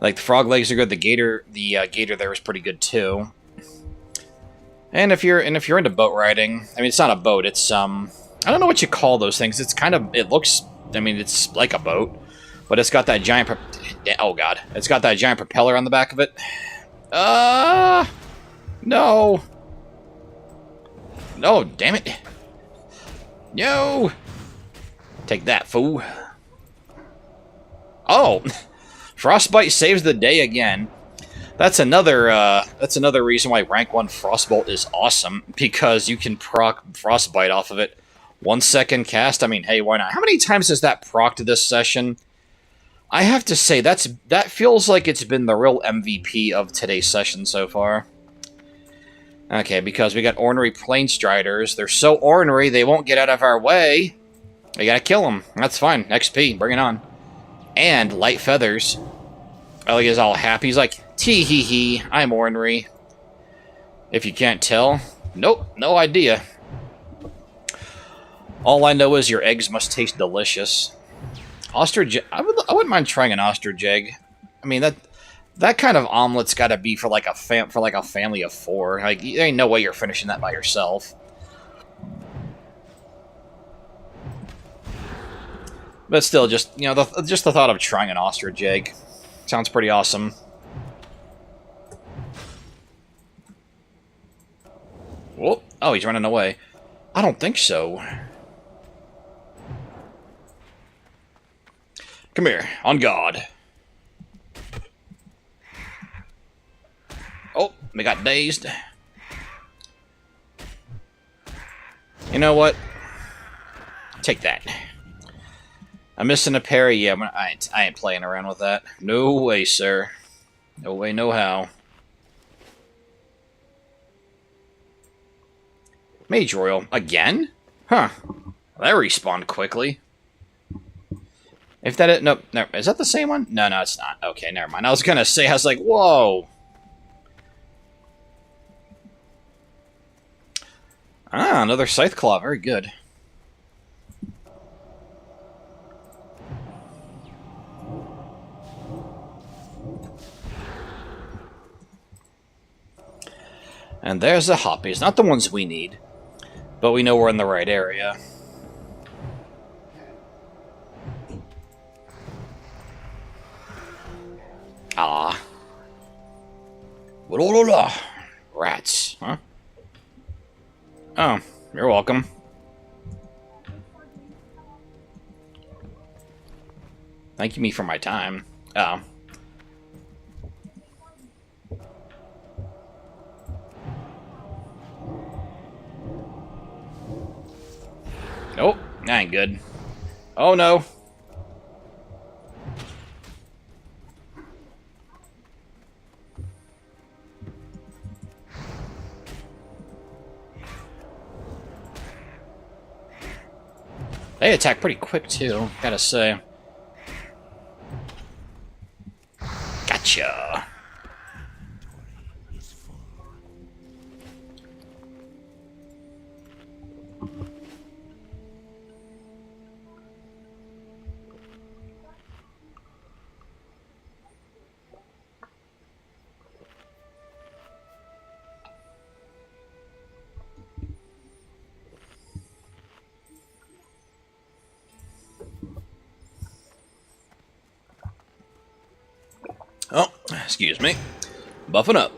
Like the frog legs are good. The gator there is pretty good too. And if you're into boat riding, I mean it's not a boat. It's I don't know what you call those things. It's it's like a boat, but it's got that giant. Oh God, it's got that giant propeller on the back of it. No. No, damn it. No. Take that, fool. Oh, Frostbite saves the day again. That's another reason why rank 1 Frostbolt is awesome, because you can proc Frostbite off of it. 1 second cast. I mean, hey, why not? How many times has that procced this session? I have to say that feels like it's been the real MVP of today's session so far. Okay, because we got ornery Planestriders. They're so ornery, they won't get out of our way. We gotta kill them. That's fine. XP, bring it on. And light feathers. Oh, he's all happy. He's like, tee-hee-hee, I'm ornery. If you can't tell. Nope, no idea. All I know is your eggs must taste delicious. Ostrich, I wouldn't mind trying an ostrich egg. I mean, that kind of omelet's got to be for like a family of 4. Like, there ain't no way you're finishing that by yourself. But still, just the thought of trying an ostrich egg Sounds pretty awesome. Whoa. Oh, he's running away. I don't think so. Come here, on guard. Oh, we got dazed. You know what? Take that. I'm missing a parry. Yeah, I ain't playing around with that. No way, sir. No way, no how. Mage Royal. Again? Huh. That respawned quickly. If that... Nope. No, is that the same one? No, no, it's not. Okay, never mind. I was gonna say, I was like, whoa. Ah, another Scythe Claw. Very good. And there's the hoppies. Not the ones we need, but we know we're in the right area. Ah. Rats, huh? Oh, you're welcome. Thank you me for my time. Oh. Nope, that ain't good. Oh no. They attack pretty quick too, gotta say. Gotcha. Oh, excuse me. Buffing up.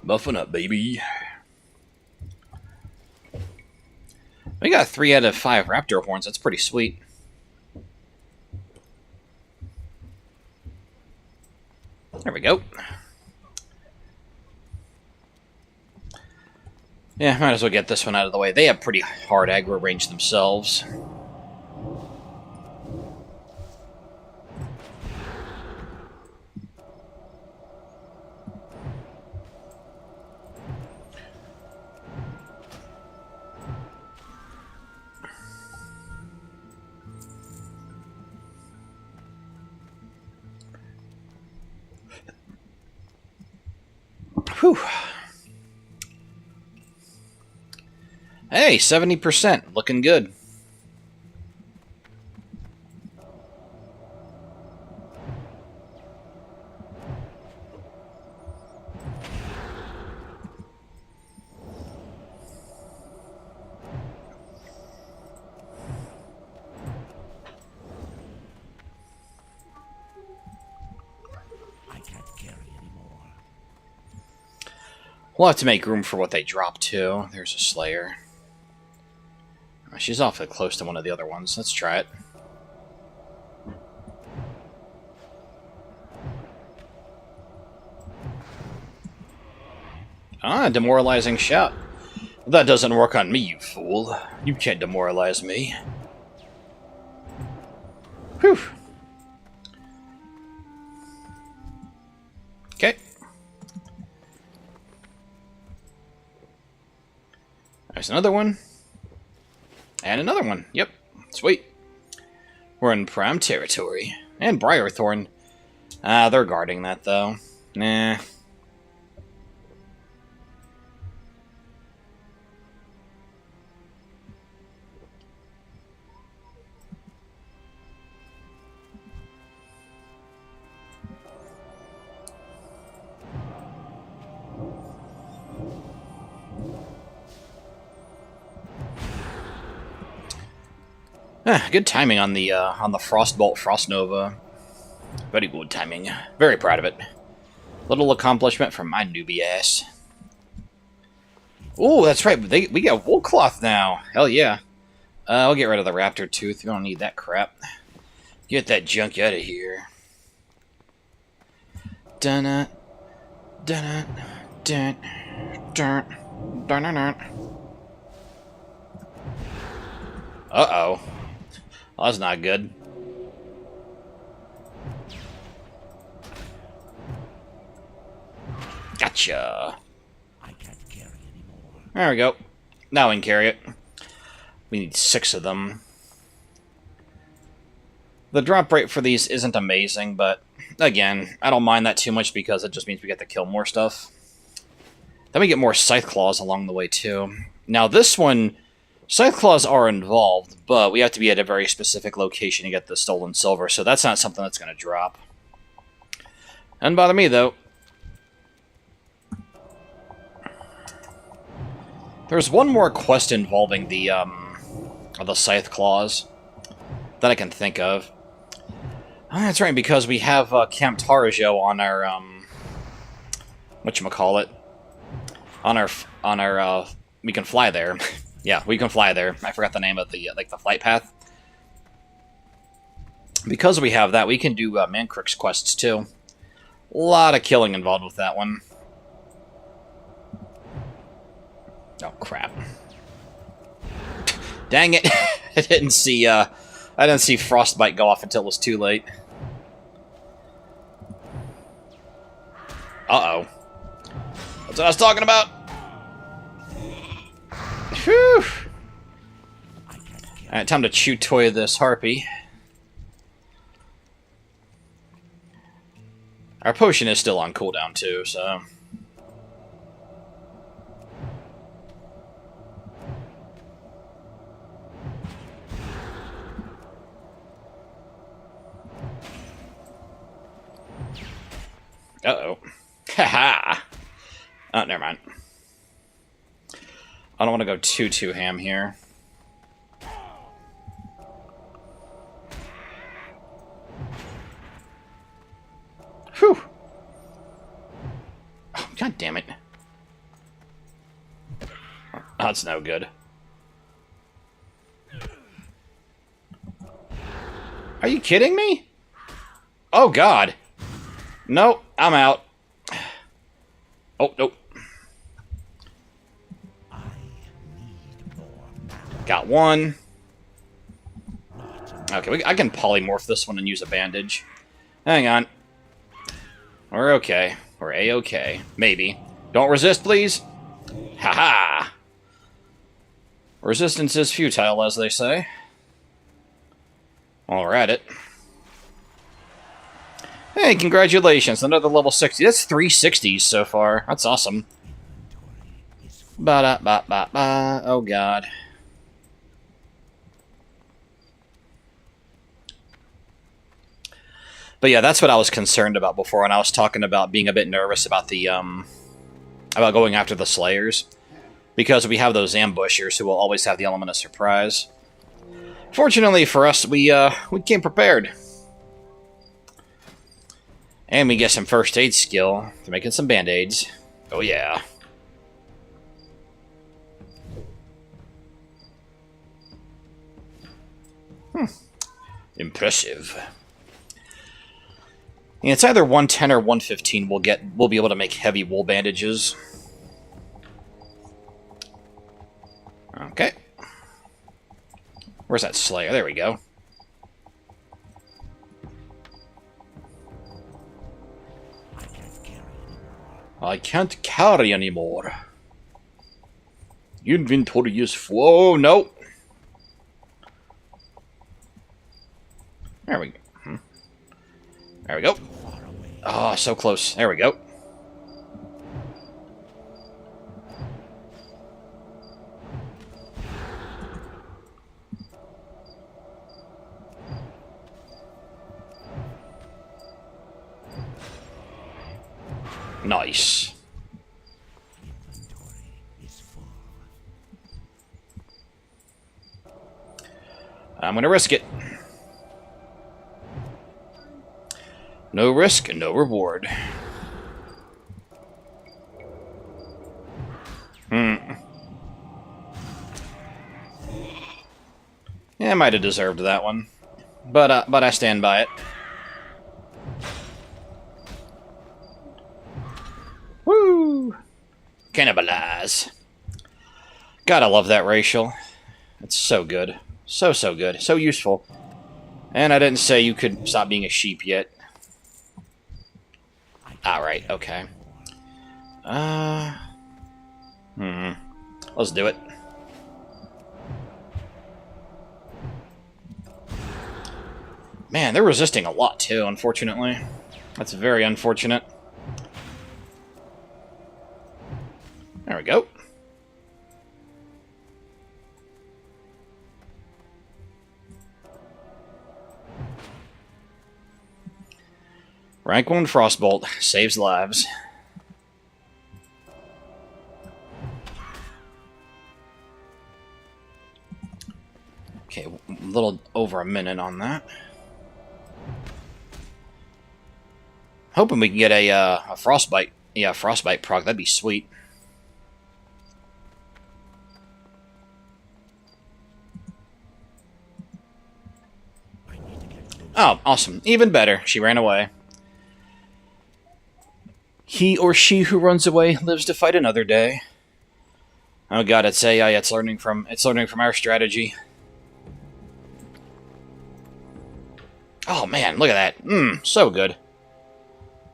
Buffing up, baby. We got 3 out of 5 raptor horns. That's pretty sweet. There we go. Yeah, might as well get this one out of the way. They have pretty hard aggro range themselves. Whew. Hey, 70%. Looking good. I can't carry anymore. We'll have to make room for what they drop, too. There's a Slayer. She's awfully close to one of the other ones. Let's try it. Ah, demoralizing shot. That doesn't work on me, you fool. You can't demoralize me. Whew. Okay. There's another one. And another one. Yep. Sweet. We're in prime territory. And Briarthorn. Ah, they're guarding that, though. Nah. Good timing on the Frostbolt Frost Nova. Very good timing. Very proud of it. Little accomplishment from my newbie ass. Oh, that's right. We got wool cloth now. Hell yeah. I'll get rid of the raptor tooth. We don't need that crap. Get that junk out of here. Dun dun dun dun dun dun. Uh-oh. Well, that's not good. Gotcha. I can't carry anymore. There we go. Now we can carry it. We need 6 of them. The drop rate for these isn't amazing, but again, I don't mind that too much because it just means we get to kill more stuff. Then we get more scythe claws along the way too. Now this one, scythe claws are involved, but we have to be at a very specific location to get the stolen silver, so that's not something that's going to drop. Doesn't bother me though. There's one more quest involving the scythe claws that I can think of. Oh, that's right, because we have Camp Tarajo on our whatchamacallit? On our we can fly there. Yeah, we can fly there. I forgot the name of the the flight path. Because we have that, we can do Mancrook's quests too. A lot of killing involved with that one. Oh crap! Dang it! I didn't see Frostbite go off until it was too late. Uh-oh. That's what I was talking about! Whew! Alright, time to chew toy this harpy. Our potion is still on cooldown too, so... Uh-oh. Haha! Oh, never mind. I don't want to go too ham here. Whew! Oh, God damn it. Oh, that's no good. Are you kidding me? Oh, God. Nope, I'm out. Oh, nope. Got one. Okay, I can polymorph this one and use a bandage. Hang on. We're okay. We're A-okay. Maybe. Don't resist, please. Haha! Resistance is futile, as they say. While we're at it. Hey, congratulations, another level 60. That's 3 60s so far. That's awesome. Ba-da-ba-ba-ba. Oh, God. But yeah, that's what I was concerned about before when I was talking about being a bit nervous about the, about going after the Slayers. Because we have those ambushers who will always have the element of surprise. Fortunately for us, we came prepared. And we get some first aid skill for making some band-aids. Oh yeah. Impressive. And it's either 110 or 115 we'll be able to make heavy wool bandages. Okay. Where's that Slayer? There we go. I can't carry anymore. Inventory is full. Oh, no. There we go. There we go. Oh, so close. There we go. Nice. I'm gonna risk it. No risk and no reward. Yeah, I might have deserved that one. But I stand by it. Woo! Cannibalize. Gotta love that racial. It's so good. So good. So useful. And I didn't say you could stop being a sheep yet. Alright, okay. Let's do it. Man, they're resisting a lot too, unfortunately. That's very unfortunate. There we go. Rank 1 Frostbolt saves lives. Okay, a little over a minute on that. Hoping we can get a frostbite. Yeah, frostbite proc. That'd be sweet. Oh, awesome. Even better. She ran away. He or she who runs away lives to fight another day. Oh god, it's AI. It's learning from our strategy. Oh man, look at that. So good.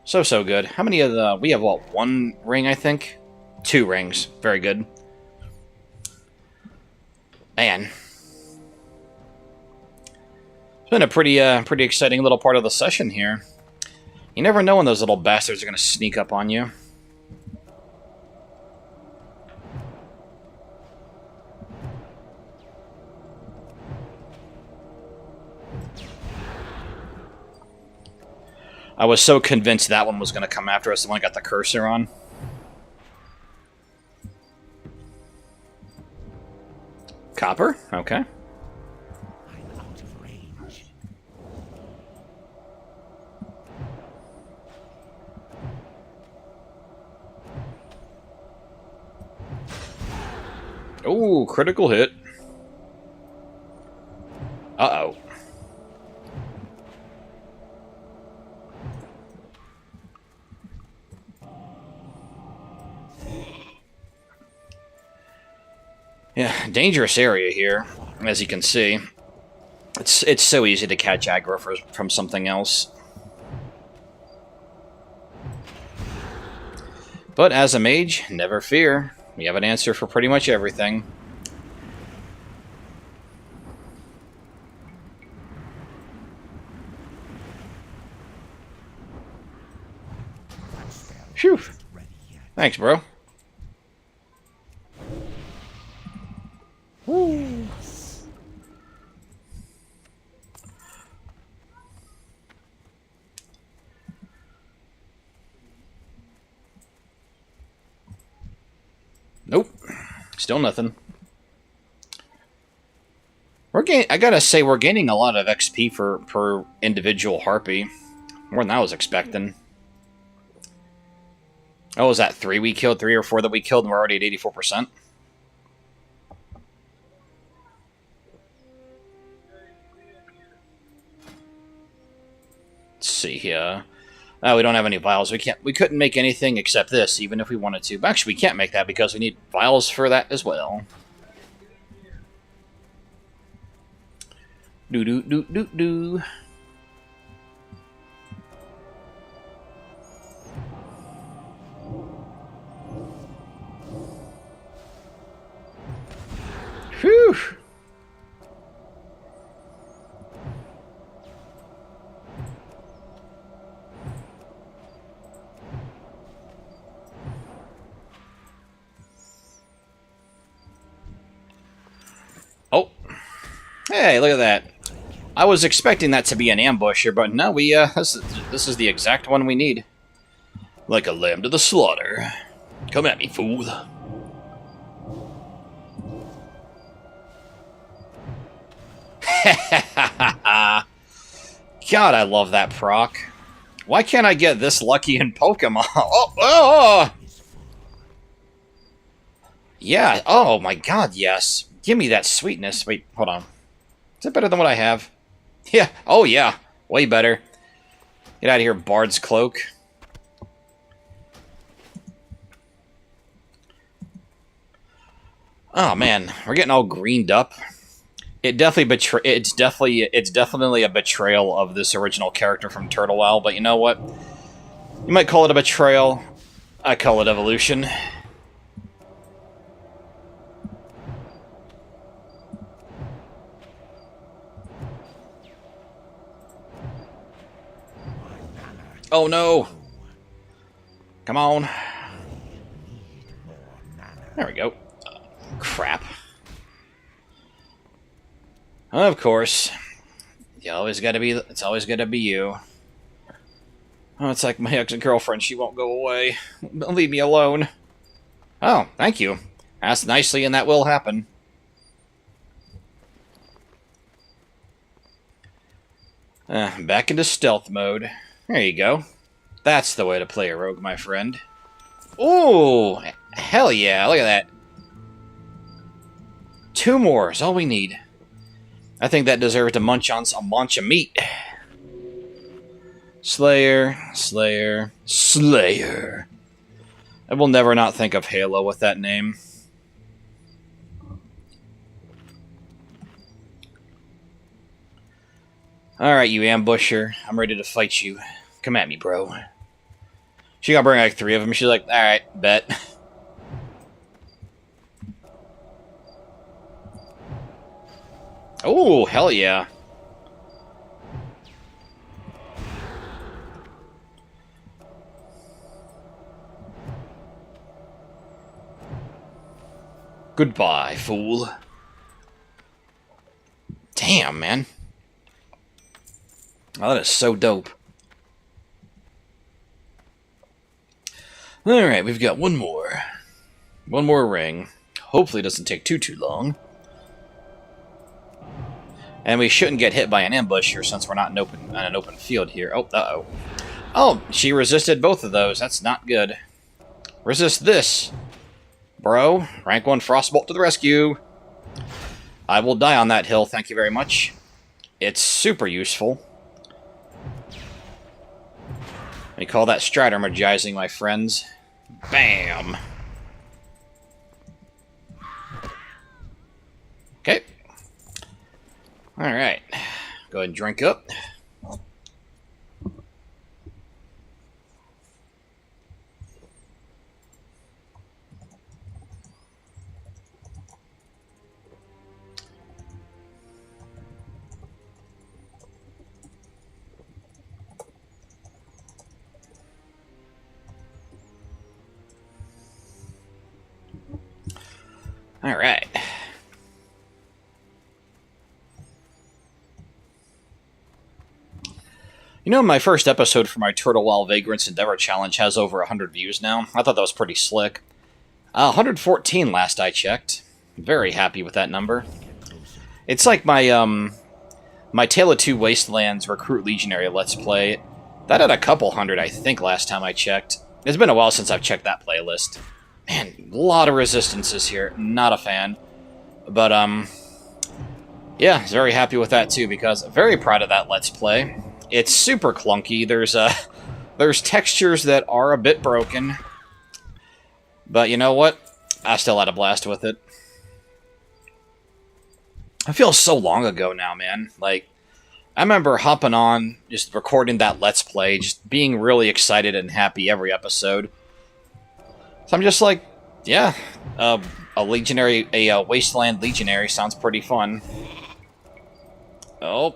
So good. How many of the... We have, what, 1 ring, I think? 2 rings. Very good. Man. It's been a pretty exciting little part of the session here. You never know when those little bastards are going to sneak up on you. I was so convinced that one was going to come after us, the one I got the cursor on. Copper? Okay. I'm out of range. Ooh, critical hit. Uh-oh. Yeah, dangerous area here, as you can see. It's so easy to catch aggro from something else. But as a mage, never fear. We have an answer for pretty much everything. Phew. Thanks, bro. Woo. Nope. Still nothing. I gotta say, we're gaining a lot of XP per individual harpy. More than I was expecting. Oh, was that 3 we killed? 3 or 4 that we killed, and we're already at 84%? Let's see here. Oh, we don't have any vials. We couldn't make anything except this, even if we wanted to. But actually, we can't make that because we need vials for that as well. Do. Whew. Oh. Hey, look at that. I was expecting that to be an ambusher, but no, this is the exact one we need. Like a lamb to the slaughter. Come at me, fool. God, I love that proc. Why can't I get this lucky in Pokemon? Oh! Yeah, oh my god, yes. Give me that sweetness. Wait, hold on. Is it better than what I have? Yeah, oh yeah. Way better. Get out of here, Bard's Cloak. Oh man, we're getting all greened up. It's definitely a betrayal of this original character from Turtle WoW, but you know what? You might call it a betrayal. I call it evolution. Oh no! Come on. There we go. Crap. Of course. It's always gotta be you. Oh, it's like my ex-girlfriend, she won't go away. Leave me alone. Oh, thank you. Asked nicely and that will happen. Back into stealth mode. There you go. That's the way to play a rogue, my friend. Ooh! Hell yeah, look at that. 2 more is all we need. I think that deserves to munch on a munch of meat. Slayer, Slayer, Slayer. I will never not think of Halo with that name. Alright, you ambusher. I'm ready to fight you. Come at me, bro. She got to bring like 3 of them. She's like, alright, bet. Oh, hell yeah. Goodbye, fool. Damn, man. Oh, that is so dope. Alright, we've got one more. One more ring. Hopefully it doesn't take too long. And we shouldn't get hit by an ambusher since we're not in an open field here. Oh, uh-oh. Oh, she resisted both of those. That's not good. Resist this. Bro, rank 1 Frostbolt to the rescue. I will die on that hill, thank you very much. It's super useful. We call that strategizing, my friends. Bam! Okay. Alright. Go ahead and drink up. Alright. You know, my first episode for my Turtle WoW Vagrant's Endeavor Challenge has over 100 views now. I thought that was pretty slick. 114 last I checked. Very happy with that number. It's like my, my Tale of Two Wastelands Recruit Legionary Let's Play. That had a couple hundred, I think, last time I checked. It's been a while since I've checked that playlist. Man, a lot of resistances here. Not a fan. But, yeah, very happy with that, too, because very proud of that Let's Play. It's super clunky. There's textures that are a bit broken. But you know what? I still had a blast with it. I feel so long ago now, man. Like, I remember hopping on, just recording that Let's Play, just being really excited and happy every episode. So I'm just like, yeah, a Wasteland Legionary sounds pretty fun. Oh.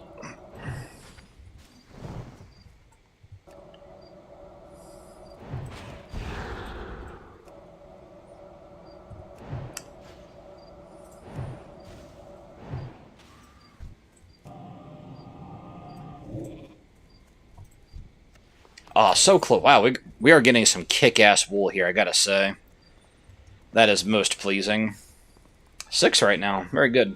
Oh, so close. Wow, we are getting some kick-ass wool here, I gotta say. That is most pleasing. 6 right now. Very good.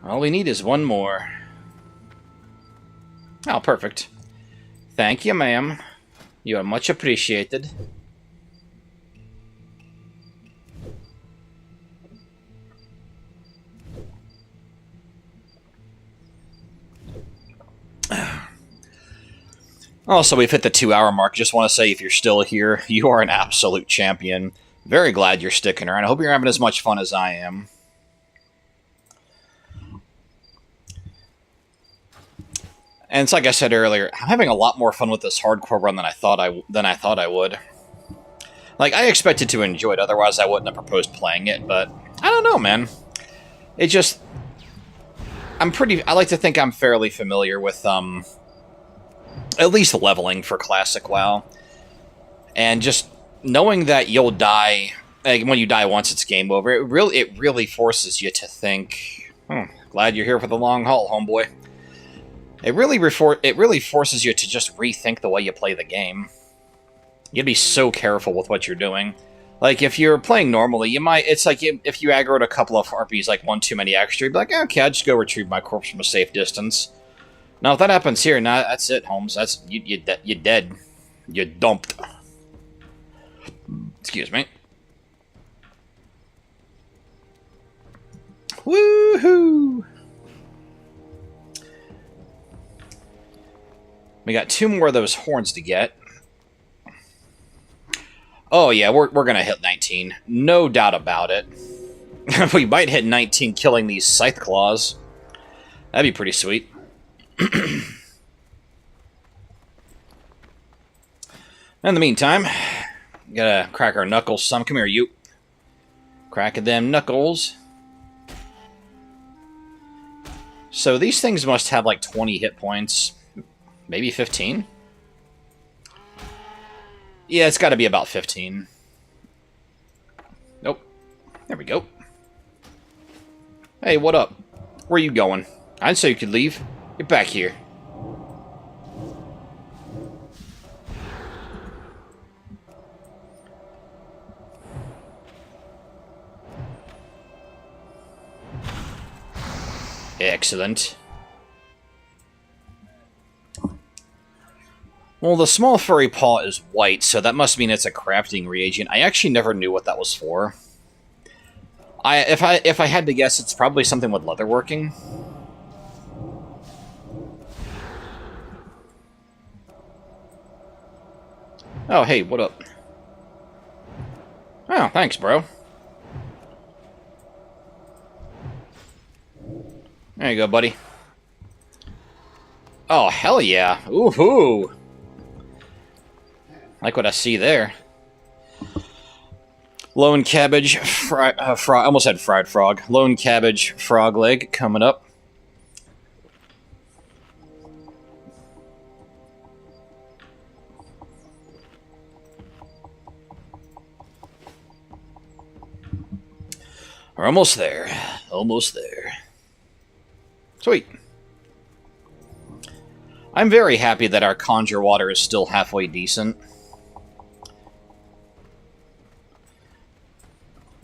All we need is one more. Oh, perfect. Thank you, ma'am. You are much appreciated. Also, we've hit the 2-hour mark. Just want to say, if you're still here, you are an absolute champion. Very glad you're sticking around. I hope you're having as much fun as I am. And it's like I said earlier, I'm having a lot more fun with this hardcore run than I thought I would. Like, I expected to enjoy it, otherwise I wouldn't have proposed playing it, but I don't know, man. It just... I like to think I'm fairly familiar with, at least leveling for Classic WoW. And just knowing that you'll die, like, when you die once, it's game over, it really forces you to think, glad you're here for the long haul, homeboy. It really forces you to just rethink the way you play the game. You'd be so careful with what you're doing. Like, if you're playing normally, you might... It's like if you aggroed a couple of harpies, like one too many extra, you'd be like, okay, I'll just go retrieve my corpse from a safe distance. Now, if that happens here, nah, that's it, Holmes. That's... You're dead. You're dumped. Excuse me. Woohoo! We got 2 more of those horns to get. Oh yeah, we're gonna hit 19. No doubt about it. We might hit 19 killing these scythe claws. That'd be pretty sweet. In the meantime, gotta crack our knuckles some. Come here, you. Cracking them knuckles. So these things must have like 20 hit points. Maybe 15? Yeah, it's got to be about 15. Nope. There we go. Hey, what up? Where you going? I didn't say you could leave. Get back here. Excellent. Well, the small furry paw is white, so that must mean it's a crafting reagent. I actually never knew what that was for. If I had to guess, it's probably something with leatherworking. Oh, hey, what up? Oh, thanks, bro. There you go, buddy. Oh, hell yeah. Ooh-hoo. Like what I see there. Lone cabbage, I almost had fried frog. Lone cabbage frog leg coming up. We're almost there. Almost there. Sweet. I'm very happy that our conjure water is still halfway decent.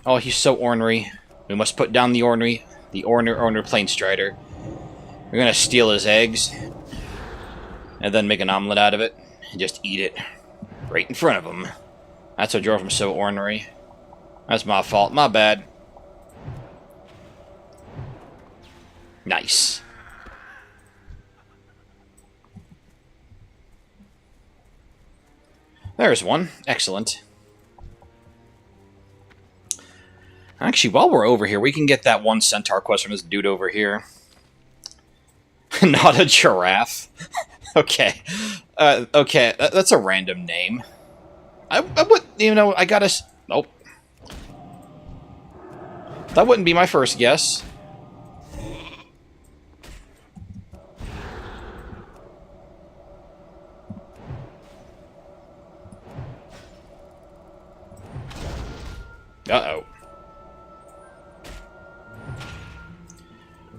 Oh, he's so ornery. We must put down the ornery. The orner plane strider. We're gonna steal his eggs. And then make an omelet out of it. And just eat it. Right in front of him. That's what drove him so ornery. That's my fault. My bad. Nice. There's one. Excellent. Actually, while we're over here, we can get that one centaur quest from this dude over here. Not a giraffe. Okay. Okay, that's a random name. I would, you know, I gotta... Nope. That wouldn't be my first guess. Uh-oh.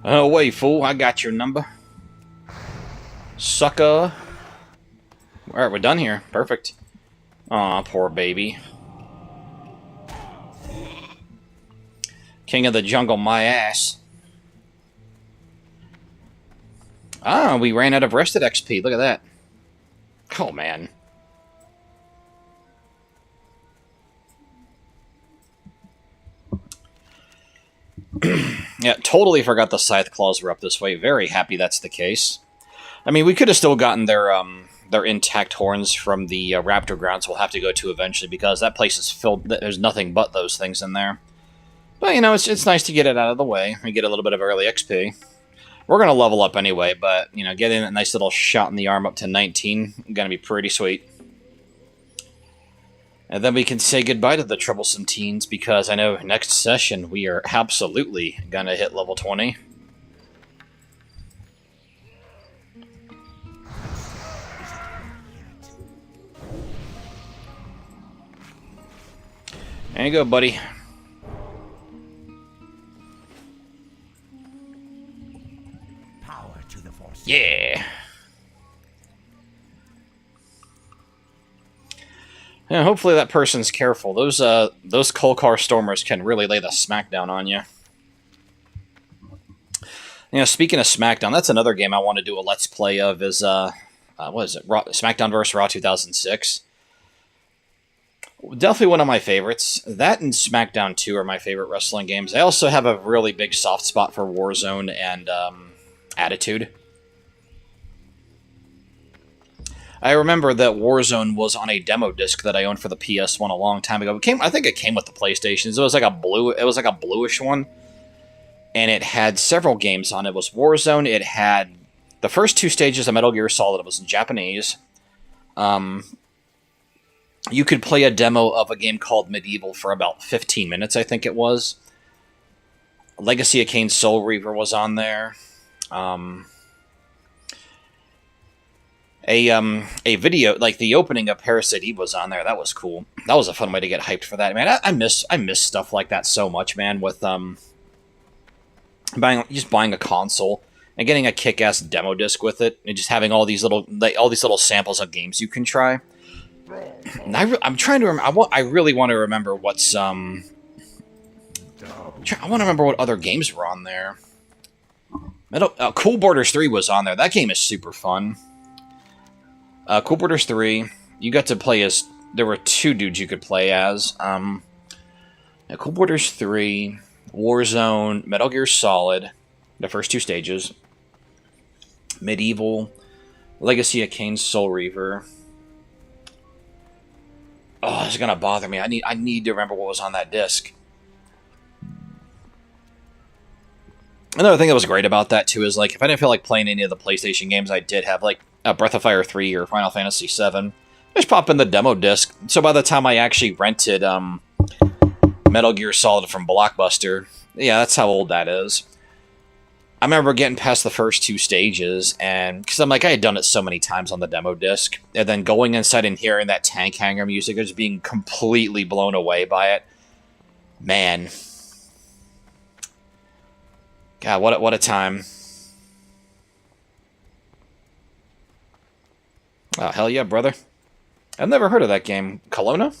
Oh, wait, fool. I got your number. Sucker. Alright, we're done here. Perfect. Aw, poor baby. King of the jungle, my ass. Ah, we ran out of rested XP. Look at that. Oh, man. Yeah, totally forgot the Scythe Claws were up this way. Very happy that's the case. I mean, we could have still gotten their intact horns from the Raptor Grounds we'll have to go to eventually, because that place is filled. There's nothing but those things in there. But, you know, it's nice to get it out of the way and get a little bit of early XP. We're going to level up anyway, but, you know, getting a nice little shot in the arm up to 19 is going to be pretty sweet. And then we can say goodbye to the troublesome teens, because I know next session we are absolutely going to hit level 20. There you go, buddy. Power to the force. Yeah. Yeah, hopefully that person's careful. Those Kolkar Stormers can really lay the smackdown on you. You know, speaking of Smackdown, that's another game I want to do a Let's Play of. Is what is it? Smackdown vs. Raw 2006. Definitely one of my favorites. That and Smackdown 2 are my favorite wrestling games. I also have a really big soft spot for Warzone and Attitude. I remember that Warzone was on a demo disc that I owned for the PS1 a long time ago. I think it came with the PlayStation. It was like a bluish one, and it had several games on it. It was Warzone. It had the first 2 stages of Metal Gear Solid. It was in Japanese. You could play a demo of a game called Medieval for about 15 minutes, I think it was. Legacy of Kain Soul Reaver was on there. A video, like the opening of Parasite Eve was on there. That was cool. That was a fun way to get hyped for that. Man, I miss stuff like that so much, man, with buying a console and getting a kick-ass demo disc with it, and just having all these little samples of games you can try. And I'm trying to remember. I really want to remember what's I want to remember what other games were on there. Cool Borders 3 was on there. That game is super fun. Cool Borders 3, you got to play as... There were 2 dudes you could play as. Cool Borders 3, Warzone, Metal Gear Solid, the first 2 stages, Medieval, Legacy of Kain Soul Reaver. Oh, it's gonna bother me. I need to remember what was on that disc. Another thing that was great about that, too, is, like, if I didn't feel like playing any of the PlayStation games I did have, like, Breath of Fire 3 or Final Fantasy 7, just pop in the demo disc. So by the time I actually rented Metal Gear Solid from Blockbuster, yeah, that's how old that is. I remember getting past the first 2 stages, and because I'm like, I had done it so many times on the demo disc, and then going inside and hearing that tank hangar music, just being completely blown away by it. Man. God, what a time. Oh, hell yeah, brother. I've never heard of that game. Kelowna?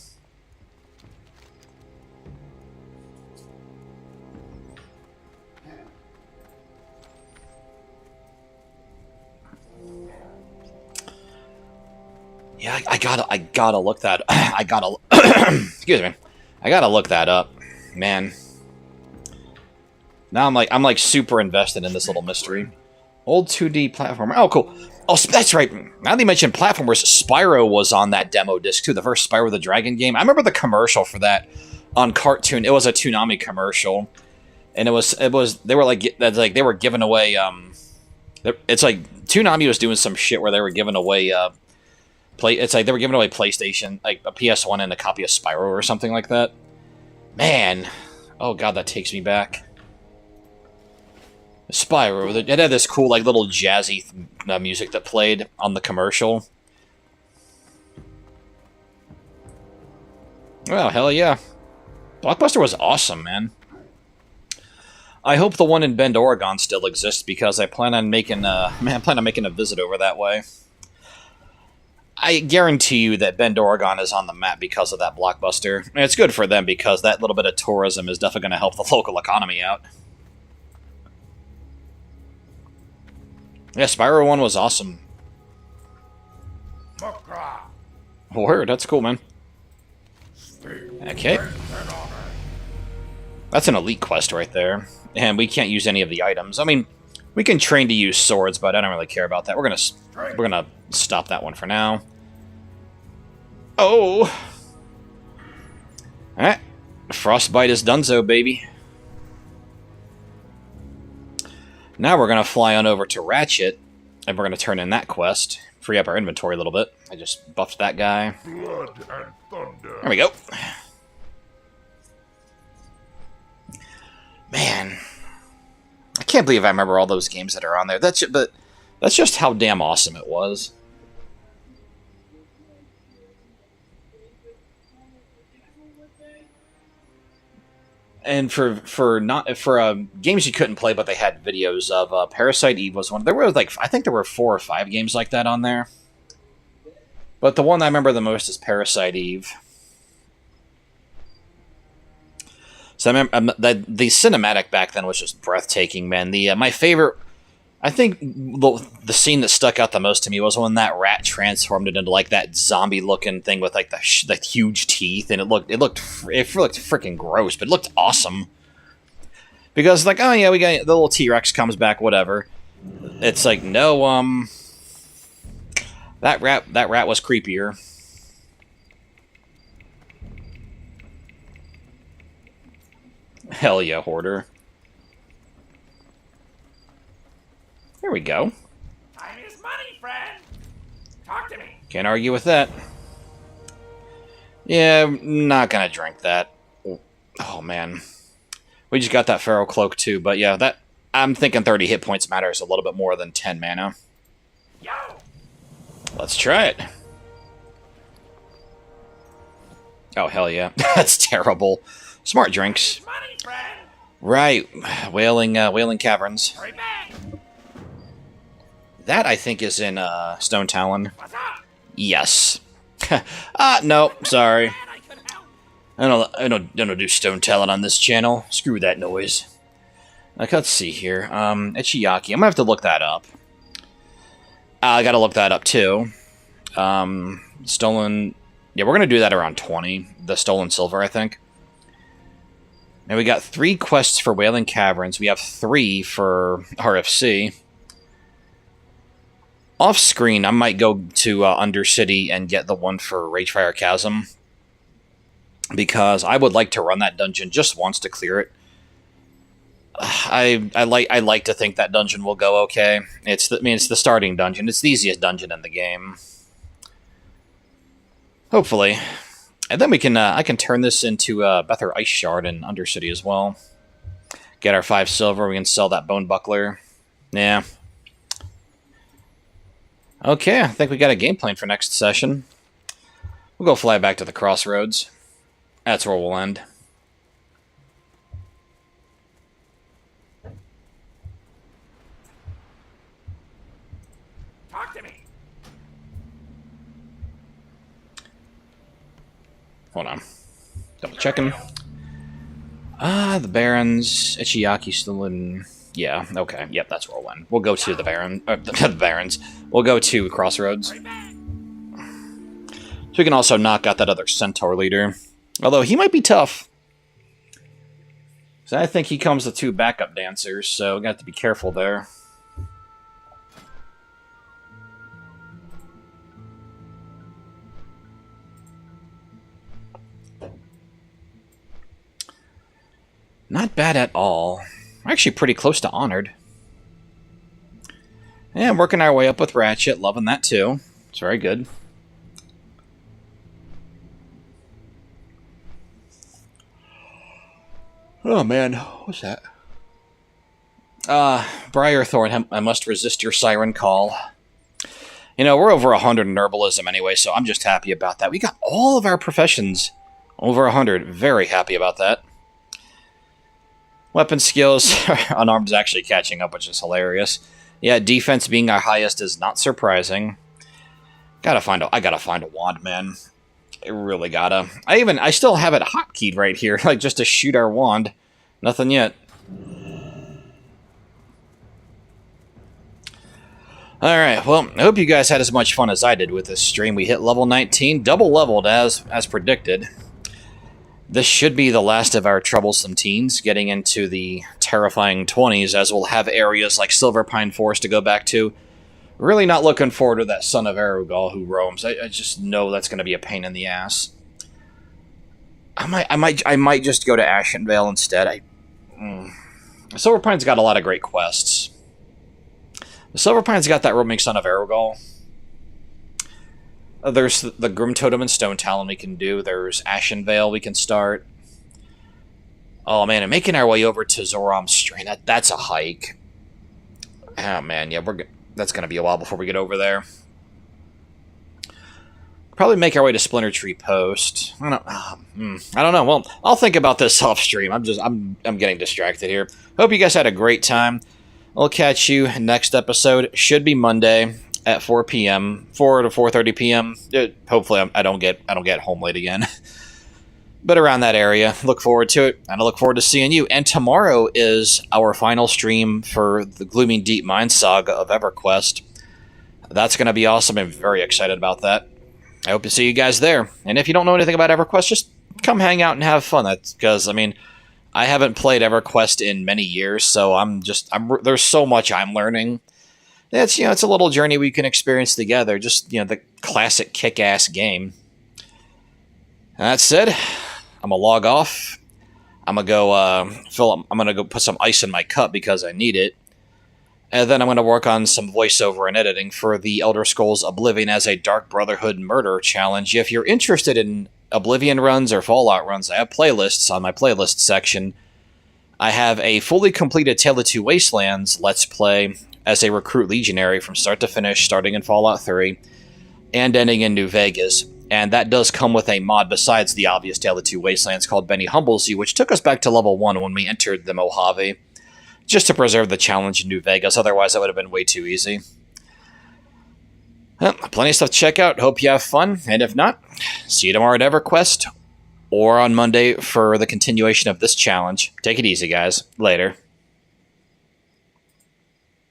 Yeah, I gotta look that. Excuse me. I gotta look that up, man. Now I'm like super invested in this little mystery. Old 2D platformer. Oh, cool. Oh, that's right. Now that you mentioned platformers, Spyro was on that demo disc too. The first Spyro the Dragon game. I remember the commercial for that on Cartoon. It was a Toonami commercial, and it was they were giving away. It's like Toonami was doing some shit where they were giving away It's like they were giving away PlayStation, like a PS1 and a copy of Spyro or something like that. Man, oh god, that takes me back. Spyro, it had this cool, like, little jazzy music that played on the commercial. Well, hell yeah. Blockbuster was awesome, man. I hope the one in Bend, Oregon still exists, because I plan on making a visit over that way. I guarantee you that Bend, Oregon is on the map because of that Blockbuster. And it's good for them, because that little bit of tourism is definitely going to help the local economy out. Yeah, Spyro 1 was awesome. Mukra. Word, that's cool, man. Okay. That's an elite quest right there. And we can't use any of the items. I mean, we can train to use swords, but I don't really care about that. We're gonna stop that one for now. Oh! Alright. Frostbite is donezo, baby. Now we're gonna fly on over to Ratchet, and we're gonna turn in that quest. Free up our inventory a little bit. I just buffed that guy. Blood and thunder. There we go. Man, I can't believe I remember all those games that are on there. That's just how damn awesome it was. And for games you couldn't play but they had videos of, Parasite Eve was one. There were I think there were 4 or 5 games like that on there. But the one I remember the most is Parasite Eve. So I remember the cinematic back then was just breathtaking, man. My favorite, I think the scene that stuck out the most to me was when that rat transformed it into like that zombie-looking thing with like the huge teeth, and it looked freaking gross, but it looked awesome. Because like, oh yeah, we got the little T-Rex comes back, whatever. It's like no, that rat was creepier. Hell yeah, Hoarder. There we go. Time is money, friend. Talk to me. Can't argue with that. Yeah, I'm not gonna drink that. Oh man. We just got that Pharaoh Cloak too, but yeah, that I'm thinking 30 hit points matters a little bit more than 10 mana. Yo. Let's try it. Oh hell yeah. That's terrible. Smart drinks. Money, friend. Right. Wailing Caverns. Hurry back. That I think is in Stone Talon. What's up? Yes. No, sorry. Man, I couldn't help. I don't do Stone Talon on this channel. Screw that noise. Like, let's see here. Ichiyaki. I'm gonna have to look that up. I gotta look that up too. Stolen. Yeah, we're gonna do that around 20. The Stolen Silver, I think. And we got 3 quests for Wailing Caverns. We have 3 for RFC. Off screen, I might go to Undercity and get the one for Ragefire Chasm, because I would like to run that dungeon just once to clear it. I like to think that dungeon will go okay. It's the starting dungeon. It's the easiest dungeon in the game. Hopefully, and then we can I can turn this into Bether Ice Shard in Undercity as well. Get our 5 silver. We can sell that Bone Buckler. Yeah. Okay, I think we got a game plan for next session. We'll go fly back to the Crossroads. That's where we'll end. Talk to me. Hold on. Double checking. The Barrens. Ichiyaki still in... Yeah, okay. Yep, that's where we'll end. We'll go to the the Barrens. We'll go to Crossroads. Hurry back. So we can also knock out that other Centaur leader. Although, he might be tough. So I think he comes with 2 backup dancers, so we got to be careful there. Not bad at all. We're actually pretty close to Honored. And working our way up with Ratchet, loving that too. It's very good. Oh man, what's that? Briarthorn, I must resist your siren call. You know, we're over 100 in herbalism anyway, so I'm just happy about that. We got all of our professions over 100. Very happy about that. Weapon skills, unarmed is actually catching up, which is hilarious. Yeah, defense being our highest is not surprising. I gotta find a wand, man. I really gotta. I still have it hotkeyed right here, like just to shoot our wand. Nothing yet. Alright, well, I hope you guys had as much fun as I did with this stream. We hit level 19, double leveled as predicted. This should be the last of our troublesome teens, getting into the terrifying 20s, as we'll have areas like Silverpine Forest to go back to. Really not looking forward to that son of Arugal who roams. I just know that's going to be a pain in the ass. I might just go to Ashenvale instead. Silverpine's got a lot of great quests. Silverpine's got that roaming son of Arugal. There's the Grim Totem and Stone Talon we can do. There's Ashenvale we can start. Oh man, and making our way over to Zoram's Strain, that's a hike. Oh man, yeah, that's going to be a while before we get over there. Probably make our way to Splinter Tree Post. I don't know. Well, I'll think about this off stream. I'm getting distracted here. Hope you guys had a great time. I'll catch you next episode. Should be Monday at 4 p.m. 4 to 4:30 p.m. Hopefully I don't get home late again. But around that area. Look forward to it, and I look forward to seeing you. And tomorrow is our final stream for the Glooming Deep Mine Saga of EverQuest. That's going to be awesome. I'm very excited about that. I hope to see you guys there. And if you don't know anything about EverQuest, just come hang out and have fun. That's because, I mean, I haven't played EverQuest in many years, so there's so much I'm learning. It's a little journey we can experience together. Just the classic kick-ass game. And that said, I'm gonna log off. I'm gonna go I'm gonna go put some ice in my cup because I need it, and then I'm gonna work on some voiceover and editing for the Elder Scrolls Oblivion as a Dark Brotherhood murder challenge. If you're interested in Oblivion runs or Fallout runs, I have playlists on my playlist section. I have a fully completed Tale of Two Wastelands Let's Play as a recruit legionary from start to finish, starting in Fallout 3 and ending in New Vegas. And that does come with a mod besides the obvious Tale of Two Wastelands called Benny Humbles You, which took us back to level 1 when we entered the Mojave, just to preserve the challenge in New Vegas. Otherwise, that would have been way too easy. Well, plenty of stuff to check out. Hope you have fun. And if not, see you tomorrow at EverQuest or on Monday for the continuation of this challenge. Take it easy, guys. Later.